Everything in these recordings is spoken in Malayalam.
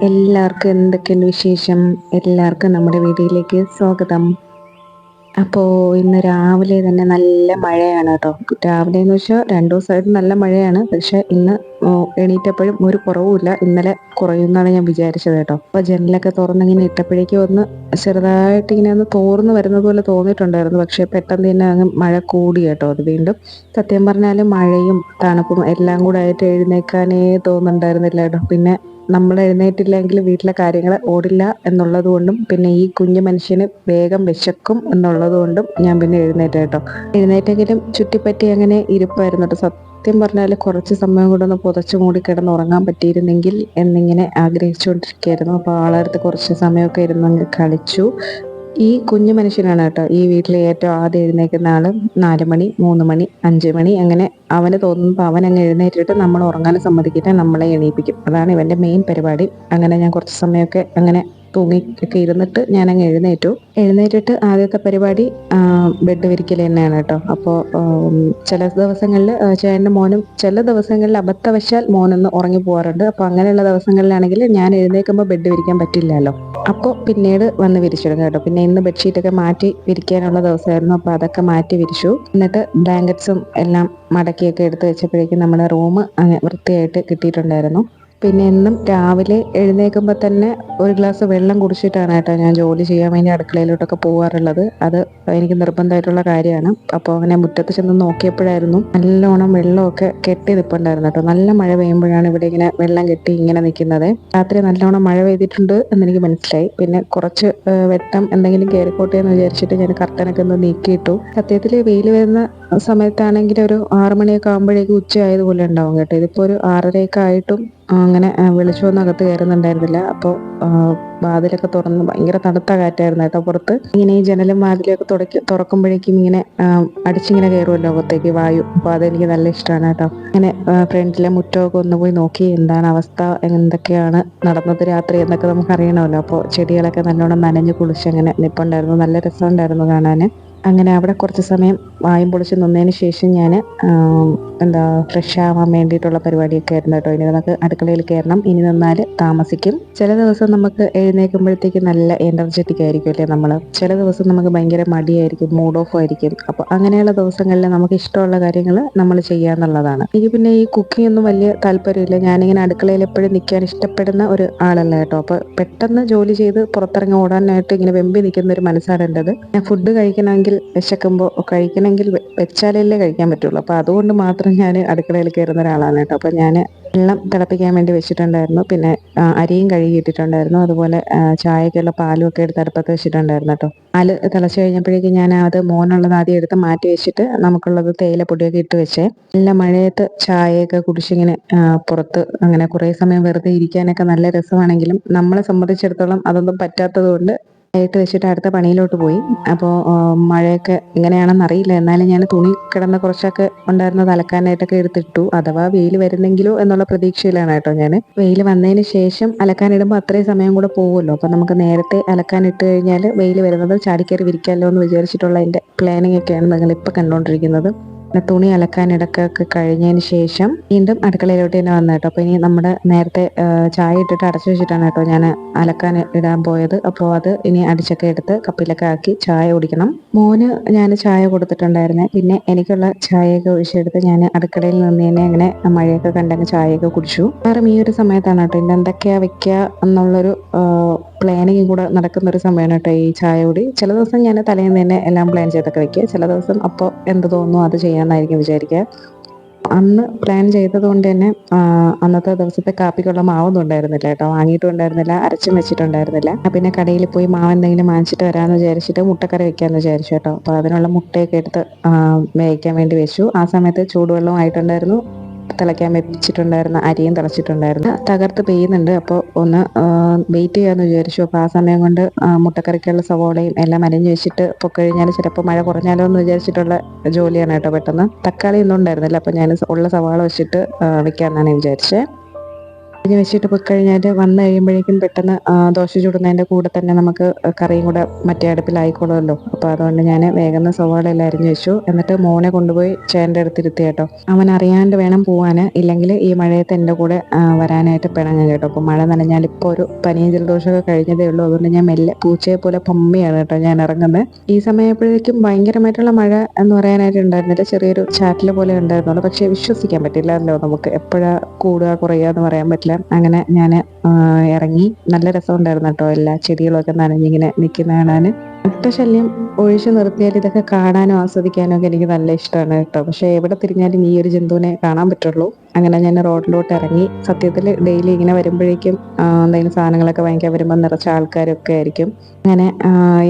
എല്ലാവർക്കും എന്തൊക്കെയുണ്ട് വിശേഷം? എല്ലാവർക്കും നമ്മുടെ വീഡിയോയിലേക്ക് സ്വാഗതം. അപ്പോൾ ഇന്ന് രാവിലെ തന്നെ നല്ല മഴയാണ് കേട്ടോ. രാവിലെ എന്ന് വെച്ചാൽ 2 ദിവസമായിട്ട് നല്ല മഴയാണ്. പക്ഷെ ഇന്ന് എണീറ്റപ്പോഴും ഒരു കുറവുമില്ല. ഇന്നലെ കുറയുമെന്നാണ് ഞാൻ വിചാരിച്ചത് കേട്ടോ. അപ്പോൾ ജനലൊക്കെ തുറന്നിങ്ങനെ ഇട്ടപ്പോഴേക്കും ഒന്ന് ചെറുതായിട്ട് ഇങ്ങനെ ഒന്ന് തോർന്ന് വരുന്നത് പോലെ തോന്നിയിട്ടുണ്ടായിരുന്നു. പക്ഷെ പെട്ടെന്ന് തന്നെ അങ്ങ് മഴ കൂടി കേട്ടോ. അത് വീണ്ടും സത്യം പറഞ്ഞാൽ മഴയും തണുപ്പും എല്ലാം കൂടെ ആയിട്ട് എഴുന്നേൽക്കാനേ തോന്നുന്നുണ്ടായിരുന്നില്ല കേട്ടോ. പിന്നെ നമ്മൾ എഴുന്നേറ്റില്ലെങ്കിൽ വീട്ടിലെ കാര്യങ്ങൾ ഓടില്ല എന്നുള്ളത് കൊണ്ടും പിന്നെ ഈ കുഞ്ഞു മനുഷ്യന് വേഗം വിശക്കും എന്നുള്ളത് കൊണ്ടും ഞാൻ പിന്നെ എഴുന്നേറ്റ കേട്ടോ. എഴുന്നേറ്റെങ്കിലും ചുറ്റിപ്പറ്റി അങ്ങനെ ഇരിപ്പായിരുന്നു കേട്ടോ. സത്യം പറഞ്ഞാൽ കുറച്ച് സമയം കൂടെ ഒന്ന് പുതച്ചു മൂടി കിടന്ന് ഉറങ്ങാൻ പറ്റിയിരുന്നെങ്കിൽ എന്നിങ്ങനെ ആഗ്രഹിച്ചുകൊണ്ടിരിക്കുകയായിരുന്നു. അപ്പോൾ ആളടുത്ത് കുറച്ച് സമയമൊക്കെ ഇരുന്ന് അങ്ങ് കളിച്ചു. ഈ കുഞ്ഞു മനുഷ്യനാണ് കേട്ടോ ഈ വീട്ടിലെ ഏറ്റവും ആദ്യം എഴുന്നേൽക്കുന്ന ആള്. 4 മണി, 3 മണി, 5 മണി അങ്ങനെ അവന് തോന്നുമ്പോൾ അവൻ അങ്ങ് എഴുന്നേറ്റിട്ട് നമ്മൾ ഉറങ്ങാൻ സമ്മതിക്കില്ല, നമ്മളെ എണീപ്പിക്കും. അതാണ് ഇവന്റെ മെയിൻ പരിപാടി. അങ്ങനെ ഞാൻ കുറച്ച് സമയമൊക്കെ അങ്ങനെ തൂങ്ങി ഒക്കെ ഇരുന്നിട്ട് ഞാൻ അങ്ങ് എഴുന്നേറ്റിട്ട് ആദ്യത്തെ പരിപാടി ബെഡ് വിരിക്കൽ തന്നെയാണ് കേട്ടോ. അപ്പോൾ ചില ദിവസങ്ങളിൽ ചേട്ടൻ്റെ മോനും ചില ദിവസങ്ങളിൽ അബദ്ധവശാൽ മോനൊന്ന് ഉറങ്ങി പോകാറുണ്ട്. അപ്പോൾ അങ്ങനെയുള്ള ദിവസങ്ങളിലാണെങ്കിൽ ഞാൻ എഴുന്നേൽക്കുമ്പോൾ ബെഡ് വിരിക്കാൻ പറ്റില്ലല്ലോ. അപ്പോൾ പിന്നീട് വന്ന് വിരിച്ചിടും കേട്ടോ. പിന്നെ ഇന്ന് ബെഡ്ഷീറ്റൊക്കെ മാറ്റി വിരിക്കാനുള്ള ദിവസമായിരുന്നു. അപ്പോൾ അതൊക്കെ മാറ്റി വിരിച്ചു. എന്നിട്ട് ബ്ലാങ്കറ്റ്സും എല്ലാം മടക്കിയൊക്കെ എടുത്ത് വെച്ചപ്പോഴേക്കും നമ്മുടെ റൂം വൃത്തിയായിട്ട് കിട്ടിയിട്ടുണ്ടായിരുന്നു. പിന്നെ എന്നും രാവിലെ എഴുന്നേൽക്കുമ്പോൾ തന്നെ ഒരു ഗ്ലാസ് വെള്ളം കുടിച്ചിട്ടാണ് കേട്ടോ ഞാൻ ജോലി ചെയ്യാൻ വേണ്ടി അടുക്കളയിലോട്ടൊക്കെ പോകാറുള്ളത്. അത് എനിക്ക് നിർബന്ധമായിട്ടുള്ള കാര്യമാണ്. അപ്പോൾ അങ്ങനെ മുറ്റത്ത് ചെന്ന് നോക്കിയപ്പോഴായിരുന്നു നല്ലോണം വെള്ളമൊക്കെ കെട്ടി നിൽപ്പുണ്ടായിരുന്നു കേട്ടോ. നല്ല മഴ പെയ്യുമ്പോഴാണ് ഇവിടെ ഇങ്ങനെ വെള്ളം കെട്ടി ഇങ്ങനെ നിൽക്കുന്നത്. രാത്രി നല്ലോണം മഴ പെയ്തിട്ടുണ്ട് എന്നെനിക്ക് മനസ്സിലായി. പിന്നെ കുറച്ച് വെട്ടം എന്തെങ്കിലും കയറിക്കോട്ടെ എന്ന് വിചാരിച്ചിട്ട് ഞാൻ കർട്ടനൊക്കെ ഒന്ന് നീക്കിയിട്ടു. സത്യത്തിൽ വെയിൽ വരുന്ന സമയത്താണെങ്കിൽ ഒരു 6 മണിയൊക്കെ ആകുമ്പോഴേക്കും ഉച്ച ആയതുപോലെ ഉണ്ടാവും കേട്ടോ. ഇതിപ്പോൾ ഒരു 6:30 ആയിട്ടും അങ്ങനെ വെളിച്ചമൊന്നും അകത്ത് കയറുന്നുണ്ടായിരുന്നില്ല. അപ്പോൾ വാതിലൊക്കെ തുറന്ന് ഭയങ്കര തണുത്ത കാറ്റായിരുന്നു കേട്ടോ പുറത്ത്. ഇങ്ങനെ ഈ ജനലും വാതിലും ഒക്കെ തുറക്കുമ്പോഴേക്കും ഇങ്ങനെ അടിച്ചിങ്ങനെ കയറുമല്ലോ അകത്തേക്ക് വായു. അപ്പോൾ അതെനിക്ക് നല്ല ഇഷ്ടമാണ് കേട്ടോ. അങ്ങനെ ഫ്രണ്ടിലെ മുറ്റമൊക്കെ ഒന്ന് പോയി നോക്കി എന്താണ് അവസ്ഥ, എന്തൊക്കെയാണ് നടന്നത് രാത്രി എന്നൊക്കെ നമുക്ക് അറിയണമല്ലോ. അപ്പോൾ ചെടികളൊക്കെ നല്ലോണം നനഞ്ഞ് കുളിച്ചങ്ങനെ നിൽപ്പുണ്ടായിരുന്നു. നല്ല രസമുണ്ടായിരുന്നു കാണാൻ. അങ്ങനെ അവിടെ കുറച്ച് സമയം വായും പൊളിച്ച് നിന്നതിന് ശേഷം ഞാൻ ഫ്രഷ് ആവാൻ വേണ്ടിയിട്ടുള്ള പരിപാടിയൊക്കെ ആയിരുന്നു കേട്ടോ. ഇനി നമുക്ക് അടുക്കളയിൽ കയറണം. ഇനി നിന്നാൽ താമസിക്കും. ചില ദിവസം നമുക്ക് എഴുന്നേൽക്കുമ്പോഴത്തേക്ക് നല്ല എനർജറ്റിക് ആയിരിക്കും അല്ലേ നമ്മൾ. ചില ദിവസം നമുക്ക് ഭയങ്കര മടിയായിരിക്കും, മൂഡ് ഓഫ് ആയിരിക്കും. അപ്പോൾ അങ്ങനെയുള്ള ദിവസങ്ങളിൽ നമുക്ക് ഇഷ്ടമുള്ള കാര്യങ്ങൾ നമ്മൾ ചെയ്യാന്നുള്ളതാണ്. എനിക്ക് പിന്നെ ഈ കുക്കിംഗ് ഒന്നും വലിയ താല്പര്യമില്ല. ഞാനിങ്ങനെ അടുക്കളയിൽ എപ്പോഴും നിൽക്കാൻ ഇഷ്ടപ്പെടുന്ന ഒരു ആളല്ല കേട്ടോ. അപ്പോൾ പെട്ടെന്ന് ജോലി ചെയ്ത് പുറത്തിറങ്ങി ഓടാനായിട്ട് ഇങ്ങനെ വെമ്പി നിൽക്കുന്ന ഒരു മനസ്സാണ് എൻ്റെത്. ഞാൻ ഫുഡ് കഴിക്കണമെങ്കിൽ വിശക്കുമ്പോൾ കഴിക്കണമെങ്കിൽ വെച്ചാലല്ലേ കഴിക്കാൻ പറ്റുള്ളൂ. അപ്പോൾ അതുകൊണ്ട് മാത്രം ഞാൻ അടുക്കളയിൽ കയറുന്ന ഒരാളാണ് കേട്ടോ. അപ്പോൾ ഞാൻ വെള്ളം തിളപ്പിക്കാൻ വേണ്ടി വെച്ചിട്ടുണ്ടായിരുന്നു. പിന്നെ അരിയും കഴുകിയിട്ടിട്ടുണ്ടായിരുന്നു. അതുപോലെ ചായക്കുള്ള പാലും ഒക്കെ എടുത്ത് അടുപ്പത്ത് വെച്ചിട്ടുണ്ടായിരുന്നു കേട്ടോ. പാല് തിളച്ച് കഴിഞ്ഞപ്പോഴേക്കും ഞാൻ അത് മോനുള്ളത് ആദ്യം എടുത്ത് മാറ്റി വെച്ചിട്ട് നമുക്കുള്ളത് തേയിലപ്പൊടിയൊക്കെ ഇട്ട് വെച്ചേ. നല്ല മഴയത്ത് ചായയൊക്കെ കുടിച്ചിങ്ങനെ പുറത്ത് അങ്ങനെ കുറേ സമയം വെറുതെ ഇരിക്കാനൊക്കെ നല്ല രസമാണെങ്കിലും നമ്മളെ സംബന്ധിച്ചിടത്തോളം അതൊന്നും പറ്റാത്തത് കൊണ്ട് ആയിട്ട് വെച്ചിട്ട് അടുത്ത പണിയിലോട്ട് പോയി. അപ്പോൾ മഴയൊക്കെ എങ്ങനെയാണെന്ന് അറിയില്ല. എന്നാലും ഞാൻ തുണി കിടന്ന കുറച്ചൊക്കെ ഉണ്ടായിരുന്നത് അലക്കാനായിട്ടൊക്കെ എടുത്തിട്ടു. അഥവാ വെയിൽ വരുന്നെങ്കിലോ എന്നുള്ള പ്രതീക്ഷയിലാണ് കേട്ടോ ഞാൻ. വെയിൽ വന്നതിന് ശേഷം അലക്കാനിടുമ്പോൾ അത്രയും സമയം കൂടെ പോകുമല്ലോ. അപ്പോൾ നമുക്ക് നേരത്തെ അലക്കാനിട്ട് കഴിഞ്ഞാൽ വെയിൽ വരുന്നത് ചാടിക്കയറി വിരിക്കാമല്ലോ എന്ന് വിചാരിച്ചിട്ടുള്ള അതിൻ്റെ പ്ലാനിങ് ഒക്കെയാണ് നിങ്ങളിപ്പോൾ കണ്ടുകൊണ്ടിരിക്കുന്നത്. തുണി അലക്കാനിടക്കൊക്കെ കഴിഞ്ഞതിന് ശേഷം വീണ്ടും അടുക്കളയിലോട്ട് തന്നെ വന്നു കേട്ടോ. അപ്പോൾ ഇനി നമ്മുടെ നേരത്തെ ചായ ഇട്ടിട്ട് അടച്ചു വെച്ചിട്ടാണ് കേട്ടോ ഞാൻ അലക്കാൻ ഇടാൻ പോയത്. അപ്പോൾ അത് ഇനി അടിച്ചൊക്കെ എടുത്ത് കപ്പിലൊക്കെ ആക്കി ചായ കുടിക്കണം. മോന് ഞാൻ ചായ കൊടുത്തിട്ടുണ്ടായിരുന്നേ. പിന്നെ എനിക്കുള്ള ചായയൊക്കെ ഒഴിച്ചെടുത്ത് ഞാൻ അടുക്കളയിൽ നിന്ന് തന്നെ അങ്ങനെ മഴയൊക്കെ കണ്ടങ്ങ് ചായയൊക്കെ കുടിച്ചു. കാരണം ഈ ഒരു സമയത്താണ് കേട്ടോ ഇന്ന് എന്തൊക്കെയാ വെക്കുക എന്നുള്ളൊരു പ്ലാനിങ് കൂടെ നടക്കുന്ന ഒരു സമയമാണ് കേട്ടോ ഈ ചായ കൂടി. ചില ദിവസം ഞാൻ തലേന്ന് തന്നെ എല്ലാം പ്ലാൻ ചെയ്തൊക്കെ വെക്കുക. ചില ദിവസം അപ്പോൾ എന്ത് തോന്നുന്നു അത് ചെയ്യാമെന്നായിരിക്കും വിചാരിക്കുക. അന്ന് പ്ലാൻ ചെയ്തത് കൊണ്ട് തന്നെ അന്നത്തെ ദിവസത്തെ കാപ്പിക്കുള്ള മാവൊന്നും ഉണ്ടായിരുന്നില്ല കേട്ടോ. വാങ്ങിയിട്ടും ഉണ്ടായിരുന്നില്ല, അരച്ചും വെച്ചിട്ടുണ്ടായിരുന്നില്ല. പിന്നെ കടയിൽ പോയി മാവ് എന്തെങ്കിലും വാങ്ങിച്ചിട്ട് വരാമെന്ന് വിചാരിച്ചിട്ട് മുട്ടക്കറി വെക്കാമെന്ന് വിചാരിച്ചു കേട്ടോ. അപ്പോൾ അതിനുള്ള മുട്ടയൊക്കെ എടുത്ത് വേവിക്കാൻ വേണ്ടി വെച്ചു. ആ സമയത്ത് ചൂടുവെള്ളവും ആയിട്ടുണ്ടായിരുന്നു. തിളയ്ക്കാൻ വെച്ചിട്ടുണ്ടായിരുന്ന അരിയും തിളച്ചിട്ടുണ്ടായിരുന്നു. തകർത്ത് പെയ്യുന്നുണ്ട്. അപ്പോൾ ഒന്ന് വെയിറ്റ് ചെയ്യാമെന്ന് വിചാരിച്ചു. അപ്പോൾ ആ സമയം കൊണ്ട് മുട്ടക്കറിക്കുള്ള സവോളയും എല്ലാം അരിഞ്ഞ് വെച്ചിട്ട് പൊക്കഴിഞ്ഞാൽ ചിലപ്പോൾ മഴ കുറഞ്ഞാലോ എന്ന് വിചാരിച്ചിട്ടുള്ള ജോലിയാണ് കേട്ടോ. പെട്ടെന്ന് തക്കാളി ഒന്നും ഉണ്ടായിരുന്നില്ല. അപ്പോൾ ഞാൻ ഉള്ള സവാള വെച്ചിട്ട് വെക്കാമെന്നാണ് വിചാരിച്ചത്. കഴിഞ്ഞ് വെച്ചിട്ട് പോയി കഴിഞ്ഞാൽ വന്നു കഴിയുമ്പോഴേക്കും പെട്ടെന്ന് ദോശ ചുടുന്നതിൻ്റെ കൂടെ തന്നെ നമുക്ക് കറിയും കൂടെ മറ്റേ അടുപ്പിലായിക്കോളുമല്ലോ. അപ്പോൾ അതുകൊണ്ട് ഞാൻ വേഗം സവാള എല്ലാം അരിഞ്ഞ് വെച്ചു. എന്നിട്ട് മോനെ കൊണ്ടുപോയി ചേട്ടൻ്റെ അടുത്തിരുത്തി കേട്ടോ. അവൻ അറിയാണ്ട് വേണം പോവാൻ, ഇല്ലെങ്കിൽ ഈ മഴയത്ത് എൻ്റെ കൂടെ വരാനായിട്ട് പിണങ്ങും കേട്ടോ. അപ്പോൾ മഴ നനഞ്ഞാൽ ഇപ്പോൾ ഒരു പനിയും ജലദോഷമൊക്കെ കഴിഞ്ഞതേ ഉള്ളൂ. അതുകൊണ്ട് ഞാൻ മെല്ലെ പൂച്ചയെ പോലെ പമ്മിയാണ് കേട്ടോ ഞാൻ ഇറങ്ങുന്നത്. ഈ സമയപ്പോഴേക്കും ഭയങ്കരമായിട്ടുള്ള മഴ എന്ന് പറയാനായിട്ട് ഉണ്ടായിരുന്നില്ല, ചെറിയൊരു ചാറ്റിൽ പോലെ ഉണ്ടായിരുന്നുള്ളൂ. പക്ഷേ വിശ്വസിക്കാൻ പറ്റില്ലല്ലോ, നമുക്ക് എപ്പോഴാണ് കൂടുക കുറയുക എന്ന് പറയാൻ പറ്റില്ല. അങ്ങനെ ഞാൻ ഇറങ്ങി. നല്ല രസമുണ്ടായിരുന്നു കേട്ടോ, എല്ലാ ചെടികളൊക്കെ നനഞ്ഞിങ്ങനെ നിൽക്കുന്ന കാണാൻ. ശല്യം ഒഴിച്ചു നിർത്തിയാൽ ഇതൊക്കെ കാണാനും ആസ്വദിക്കാനും ഒക്കെ എനിക്ക് നല്ല ഇഷ്ടമാണ് കേട്ടോ. പക്ഷെ എവിടെ തിരിഞ്ഞാലും ഈ ഒരു ജന്തുവിനെ കാണാൻ പറ്റുള്ളൂ. അങ്ങനെ ഞാൻ റോഡിലോട്ട് ഇറങ്ങി. സത്യത്തിൽ ഡെയിലി ഇങ്ങനെ വരുമ്പോഴേക്കും എന്തെങ്കിലും സാധനങ്ങളൊക്കെ വാങ്ങിക്കാൻ വരുമ്പോൾ നിറച്ച ആൾക്കാരൊക്കെ ആയിരിക്കും. അങ്ങനെ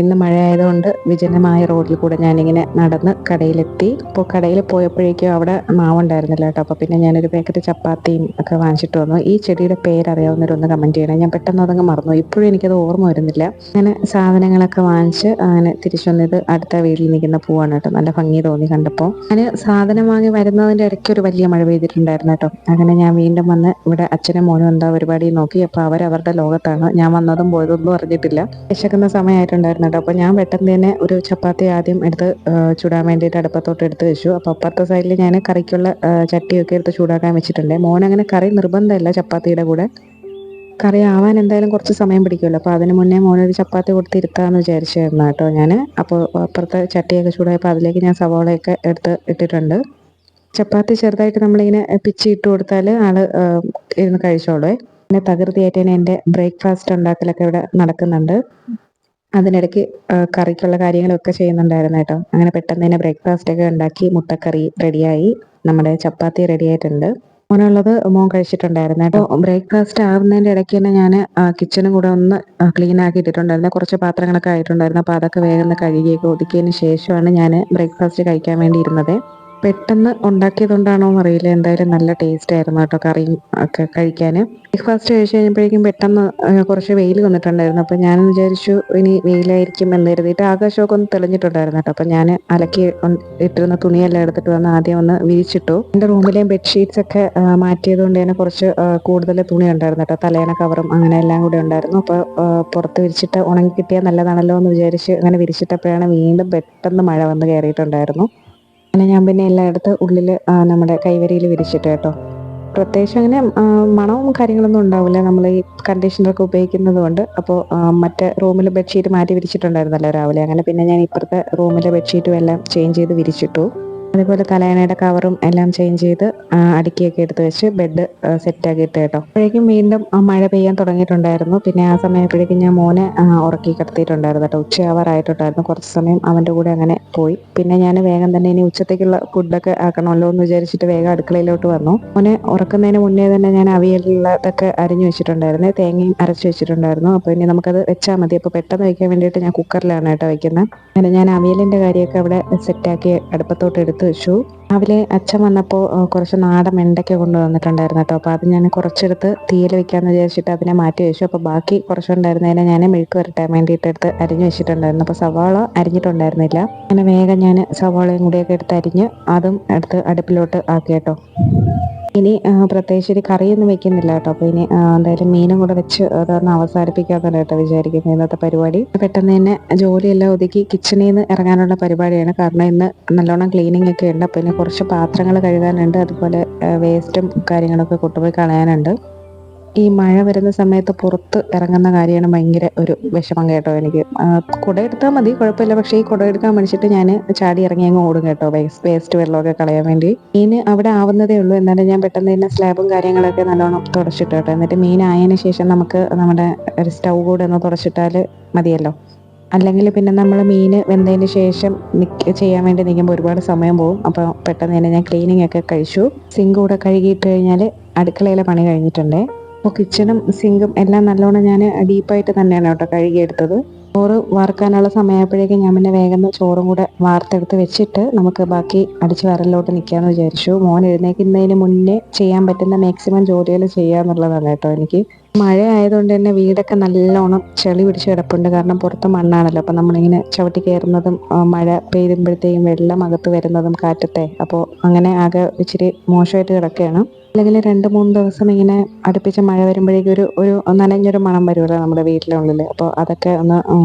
ഇന്ന് മഴ ആയതുകൊണ്ട് വിജനമായ റോഡിൽ കൂടെ ഞാനിങ്ങനെ നടന്ന് കടയിലെത്തി. അപ്പോൾ കടയിൽ പോയപ്പോഴേക്കും അവിടെ മാവുണ്ടായിരുന്നില്ല കേട്ടോ. അപ്പോൾ പിന്നെ ഞാനൊരു പാക്കറ്റ് ചപ്പാത്തിയും ഒക്കെ വാങ്ങിച്ചിട്ട് വന്നു. ഈ ചെടിയുടെ പേരറിയാവുന്നവരൊന്ന് കമൻറ്റ് ചെയ്യണം, ഞാൻ പെട്ടെന്ന് അതങ്ങ് മറന്നു. ഇപ്പോഴും എനിക്കത് ഓർമ്മ വരുന്നില്ല. അങ്ങനെ സാധനങ്ങളൊക്കെ വാങ്ങിച്ച് അങ്ങനെ തിരിച്ചു വന്നത് അടുത്ത വീട്ടിൽ നിൽക്കുന്ന പൂവാണ് കേട്ടോ. നല്ല ഭംഗി തോന്നി കണ്ടപ്പോൾ. ഞാൻ സാധനം വാങ്ങി വരുന്നതിൻ്റെ ഇടയ്ക്ക് ഒരു വലിയ മഴ പെയ്തിട്ടുണ്ടായിരുന്നു കേട്ടോ. അങ്ങനെ ഞാൻ വീണ്ടും വന്ന് ഇവിടെ അച്ഛനും മോനും എന്താ പരിപാടി നോക്കി. അപ്പോൾ അവരവരുടെ ലോകത്താണ്. ഞാൻ വന്നതും പോയതൊന്നും അറിഞ്ഞിട്ടില്ല. വിശക്കുന്ന സമയമായിട്ടുണ്ടായിരുന്നു കേട്ടോ. അപ്പോൾ ഞാൻ പെട്ടെന്ന് തന്നെ ഒരു ചപ്പാത്തി ആദ്യം എടുത്ത് ചൂടാൻ വേണ്ടിയിട്ട് അടുപ്പത്തോട്ട് എടുത്ത് വെച്ചു. അപ്പോൾ അപ്പുറത്തെ സൈഡിൽ ഞാൻ കറിക്കുള്ള ചട്ടിയൊക്കെ എടുത്ത് ചൂടാക്കാൻ വെച്ചിട്ടുണ്ട്. മോൻ അങ്ങനെ കറി നിർബന്ധമല്ല ചപ്പാത്തിയുടെ കൂടെ. കറി ആവാൻ എന്തായാലും കുറച്ച് സമയം പിടിക്കുമല്ലോ. അപ്പോൾ അതിന് മുന്നേ മോനൊരു ചപ്പാത്തി കൊടുത്തിരുത്താമെന്ന് വിചാരിച്ചായിരുന്നു കേട്ടോ ഞാൻ. അപ്പോൾ അപ്പുറത്തെ ചട്ടിയൊക്കെ ചൂടായപ്പോൾ അതിലേക്ക് ഞാൻ സവാളയൊക്കെ എടുത്ത് ഇട്ടിട്ടുണ്ട്. ചപ്പാത്തി ചെറുതായിട്ട് നമ്മളിങ്ങനെ പിച്ചി ഇട്ട് കൊടുത്താൽ ആൾ ഇരുന്ന് കഴിച്ചോളൂ. പിന്നെ തകൃതിയായിട്ട് തന്നെ എൻ്റെ ബ്രേക്ക്ഫാസ്റ്റ് ഉണ്ടാക്കലൊക്കെ ഇവിടെ നടക്കുന്നുണ്ട്. അതിനിടയ്ക്ക് കറിക്കുള്ള കാര്യങ്ങളൊക്കെ ചെയ്യുന്നുണ്ടായിരുന്നു കേട്ടോ. അങ്ങനെ പെട്ടെന്ന് തന്നെ ബ്രേക്ക്ഫാസ്റ്റൊക്കെ ഉണ്ടാക്കി. മുട്ടക്കറി റെഡിയായി, നമ്മുടെ ചപ്പാത്തി റെഡി ആയിട്ടുണ്ട്. മോനുള്ളത് മോൻ കഴിച്ചിട്ടുണ്ടായിരുന്നു കേട്ടോ. ബ്രേക്ക്ഫാസ്റ്റ് ആവുന്നതിൻ്റെ ഇടയ്ക്ക് തന്നെ ഞാൻ കിച്ചണും കൂടെ ഒന്ന് ക്ലീൻ ആക്കി ഇട്ടിട്ടുണ്ടായിരുന്നു. കുറച്ച് പാത്രങ്ങളൊക്കെ ആയിട്ടുണ്ടായിരുന്നു. അപ്പോൾ അതൊക്കെ വേഗം കഴുകിയൊക്കെ ഒതുക്കിയതിന് ശേഷമാണ് ഞാൻ ബ്രേക്ക്ഫാസ്റ്റ് കഴിക്കാൻ വേണ്ടി ഇരുന്നത്. പെട്ടെന്ന് ഉണ്ടാക്കിയതുകൊണ്ടാണോ എന്നറിയില്ല, എന്തായാലും നല്ല ടേസ്റ്റ് ആയിരുന്നു കേട്ടോ കറിയും ഒക്കെ കഴിക്കാൻ. ബ്രേക്ക്ഫാസ്റ്റ് കഴിച്ച് കഴിഞ്ഞപ്പോഴേക്കും പെട്ടെന്ന് കുറച്ച് വെയിൽ വന്നിട്ടുണ്ടായിരുന്നു. അപ്പോൾ ഞാൻ വിചാരിച്ചു ഇനി വെയിലായിരിക്കും എന്ന് കരുതിയിട്ട് ആകാശമൊക്കെ ഒന്ന് തെളിഞ്ഞിട്ടുണ്ടായിരുന്നു കേട്ടോ. അപ്പോൾ ഞാൻ അലക്കി ഇട്ടിരുന്ന തുണിയെല്ലാം എടുത്തിട്ട് വന്ന് ആദ്യം ഒന്ന് വിരിച്ചിട്ടു. എൻ്റെ റൂമിലെയും ബെഡ്ഷീറ്റ്സ് ഒക്കെ മാറ്റിയത് കൊണ്ട് തന്നെ കുറച്ച് കൂടുതൽ തുണി ഉണ്ടായിരുന്നു കേട്ടോ. തലേണ കവറും അങ്ങനെ എല്ലാം കൂടെ ഉണ്ടായിരുന്നു. അപ്പോൾ പുറത്ത് വിരിച്ചിട്ട് ഉണങ്ങി കിട്ടിയാൽ നല്ലതാണല്ലോ എന്ന് വിചാരിച്ച് അങ്ങനെ വിരിച്ചിട്ടപ്പോഴാണ് വീണ്ടും പെട്ടെന്ന് മഴ വന്ന് കയറിയിട്ടുണ്ടായിരുന്നു. അങ്ങനെ ഞാൻ പിന്നെ എല്ലായിടത്തും ഉള്ളിൽ നമ്മുടെ കൈവരിയിൽ വിരിച്ചിട്ട് കേട്ടോ. പ്രത്യേകിച്ച് അങ്ങനെ മണവും കാര്യങ്ങളൊന്നും ഉണ്ടാവില്ല നമ്മൾ ഈ കണ്ടീഷണറൊക്കെ ഉപയോഗിക്കുന്നത് കൊണ്ട്. അപ്പോൾ മറ്റേ റൂമിൽ ബെഡ്ഷീറ്റ് മാറ്റി വിരിച്ചിട്ടുണ്ടായിരുന്നല്ലോ രാവിലെ. അങ്ങനെ പിന്നെ ഞാൻ ഇപ്പുറത്തെ റൂമിലെ ബെഡ്ഷീറ്റും എല്ലാം ചേഞ്ച് ചെയ്ത് വിരിച്ചിട്ടു. അതേപോലെ തലയണയുടെ കവറും എല്ലാം ചേഞ്ച് ചെയ്ത് അടുക്കിയൊക്കെ എടുത്ത് വെച്ച് ബെഡ് സെറ്റാക്കിയിട്ട് കേട്ടോ. അപ്പോഴേക്കും വീണ്ടും മഴ പെയ്യാൻ തുടങ്ങിയിട്ടുണ്ടായിരുന്നു. പിന്നെ ആ സമയപ്പോഴേക്കും ഞാൻ മോനെ ഉറക്കി കിടത്തിയിട്ടുണ്ടായിരുന്നു കേട്ടോ. ഉച്ചയാവാറായിട്ടുണ്ടായിരുന്നു. കുറച്ച് സമയം അവൻ്റെ കൂടെ അങ്ങനെ പോയി. പിന്നെ ഞാൻ വേഗം തന്നെ ഇനി ഉച്ചത്തേക്കുള്ള ഫുഡൊക്കെ ആക്കണമല്ലോ എന്ന് വിചാരിച്ചിട്ട് വേഗം അടുക്കളയിലോട്ട് വന്നു. മോനെ ഉറക്കുന്നതിന് മുന്നേ തന്നെ ഞാൻ അവിയലുള്ളതൊക്കെ അരിഞ്ഞു വെച്ചിട്ടുണ്ടായിരുന്നു, തേങ്ങയും അരച്ച് വെച്ചിട്ടുണ്ടായിരുന്നു. അപ്പോൾ ഇനി നമുക്കത് വെച്ചാൽ മതി. അപ്പോൾ പെട്ടെന്ന് വയ്ക്കാൻ വേണ്ടിയിട്ട് ഞാൻ കുക്കറിലാണ് കേട്ടോ വയ്ക്കുന്നത്. അങ്ങനെ ഞാൻ അവിയലിൻ്റെ കാര്യമൊക്കെ അവിടെ സെറ്റാക്കി അടുപ്പത്തോട്ട് എടുത്ത് വെച്ചു. രാവിലെ അച്ഛൻ വന്നപ്പോൾ കുറച്ച് നാടൻ വെണ്ടയ്ക്ക കൊണ്ടുവന്നിട്ടുണ്ടായിരുന്നു കേട്ടോ. അപ്പോൾ അത് ഞാൻ കുറച്ചെടുത്ത് തീയിൽ വെക്കാമെന്ന് വിചാരിച്ചിട്ട് അതിനെ മാറ്റി വെച്ചു. അപ്പോൾ ബാക്കി കുറച്ചുണ്ടായിരുന്നതിനെ ഞാൻ മെഴുക്ക് വരട്ടാൻ വേണ്ടിയിട്ട് എടുത്ത് അരിഞ്ഞു വെച്ചിട്ടുണ്ടായിരുന്നു. അപ്പോൾ സവാള അരിഞ്ഞിട്ടുണ്ടായിരുന്നില്ല. അങ്ങനെ വേഗം ഞാൻ സവാളയും കൂടിയൊക്കെ എടുത്ത് അരിഞ്ഞ് അതും എടുത്ത് അടുപ്പിലോട്ട് ആക്കി കേട്ടോ. ഇനി പ്രത്യേകിച്ച് ഒരു കറിയൊന്നും വെക്കുന്നില്ല കേട്ടോ. അപ്പോൾ ഇനി എന്തായാലും മീനും കൂടെ വെച്ച് അതൊന്ന് അവസാനിപ്പിക്കാമെന്നാണ് കേട്ടോ വിചാരിക്കുന്നത് ഇന്നത്തെ പരിപാടി. പെട്ടെന്ന് തന്നെ ജോലിയെല്ലാം ഒതുക്കി കിച്ചണിൽ നിന്ന് ഇറങ്ങാനുള്ള പരിപാടിയാണ്. കാരണം ഇന്ന് നല്ലോണം ക്ലീനിങ് ഒക്കെ ഉണ്ട്. അപ്പോൾ ഇനി കുറച്ച് പാത്രങ്ങൾ കഴുകാനുണ്ട്, അതുപോലെ വേസ്റ്റും കാര്യങ്ങളൊക്കെ കൊണ്ടുപോയി കളയാനുണ്ട്. ഈ മഴ വരുന്ന സമയത്ത് പുറത്ത് ഇറങ്ങുന്ന കാര്യമാണ് ഭയങ്കര ഒരു വിഷമം കേട്ടോ എനിക്ക്. കുട എടുത്താൽ മതി, കുഴപ്പമില്ല. പക്ഷേ ഈ കുട എടുക്കാൻ മടിച്ചിട്ട് ഞാൻ ചാടി ഇറങ്ങി അങ്ങ് ഓടും കേട്ടോ, വേസ്റ്റ് വെള്ളമൊക്കെ കളയാൻ വേണ്ടി. മീൻ അവിടെ ആവുന്നതേ ഉള്ളൂ. എന്നാലും ഞാൻ പെട്ടെന്ന് തന്നെ സ്ലാബും കാര്യങ്ങളൊക്കെ നല്ലോണം തുടച്ചിട്ട് കേട്ടോ. എന്നിട്ട് മീൻ ആയതിനു ശേഷം നമുക്ക് നമ്മുടെ ഒരു സ്റ്റൗ കൂടെ ഒന്ന് തുടച്ചിട്ടാൽ മതിയല്ലോ. അല്ലെങ്കിൽ പിന്നെ നമ്മൾ മീൻ വെന്തതിന് ശേഷം ചെയ്യാൻ വേണ്ടി നിൽക്കുമ്പോൾ ഒരുപാട് സമയം പോകും. അപ്പോൾ പെട്ടെന്ന് തന്നെ ഞാൻ ക്ലീനിങ് ഒക്കെ കഴിച്ചു. സിങ്ക് കൂടെ കഴുകിയിട്ട് കഴിഞ്ഞാൽ അടുക്കളയിലെ പണി കഴിഞ്ഞിട്ടുണ്ട്. അപ്പോൾ കിച്ചണും സിങ്കും എല്ലാം നല്ലോണം ഞാൻ ഡീപ്പായിട്ട് തന്നെയാണ് കേട്ടോ കഴുകിയെടുത്തത്. ചോറ് വാർക്കാനുള്ള സമയമായപ്പോഴേക്കും ഞാൻ പിന്നെ വേഗം ചോറും കൂടെ വാർത്തെടുത്ത് വെച്ചിട്ട് നമുക്ക് ബാക്കി അടിച്ചു വരലിലോട്ട് നിൽക്കാമെന്ന് വിചാരിച്ചു. മോൻ എഴുന്നേൽക്കുന്നതിന് മുന്നേ ചെയ്യാൻ പറ്റുന്ന മാക്സിമം ജോലികൾ ചെയ്യാന്നുള്ളതാണ് കേട്ടോ എനിക്ക്. മഴ ആയതുകൊണ്ട് തന്നെ വീടൊക്കെ നല്ലോണം ചെളി പിടിച്ച് കിടപ്പുണ്ട്. കാരണം പുറത്ത് മണ്ണാണല്ലോ. അപ്പം നമ്മളിങ്ങനെ ചവിട്ടി കയറുന്നതും മഴ പെയ്യുമ്പോഴത്തേക്കും വെള്ളം അകത്ത് വരുന്നതും കാറ്റത്തെ, അപ്പോൾ അങ്ങനെ ആകെ ഇച്ചിരി മോശമായിട്ട് കിടക്കുകയാണ്. അല്ലെങ്കിൽ 2-3 ദിവസം ഇങ്ങനെ അടുപ്പിച്ച് മഴ വരുമ്പോഴേക്കും ഒരു നനഞ്ഞൊരു മണം വരുമല്ലോ നമ്മുടെ വീട്ടിനുള്ളിൽ. അപ്പോൾ അതൊക്കെ ഒന്ന്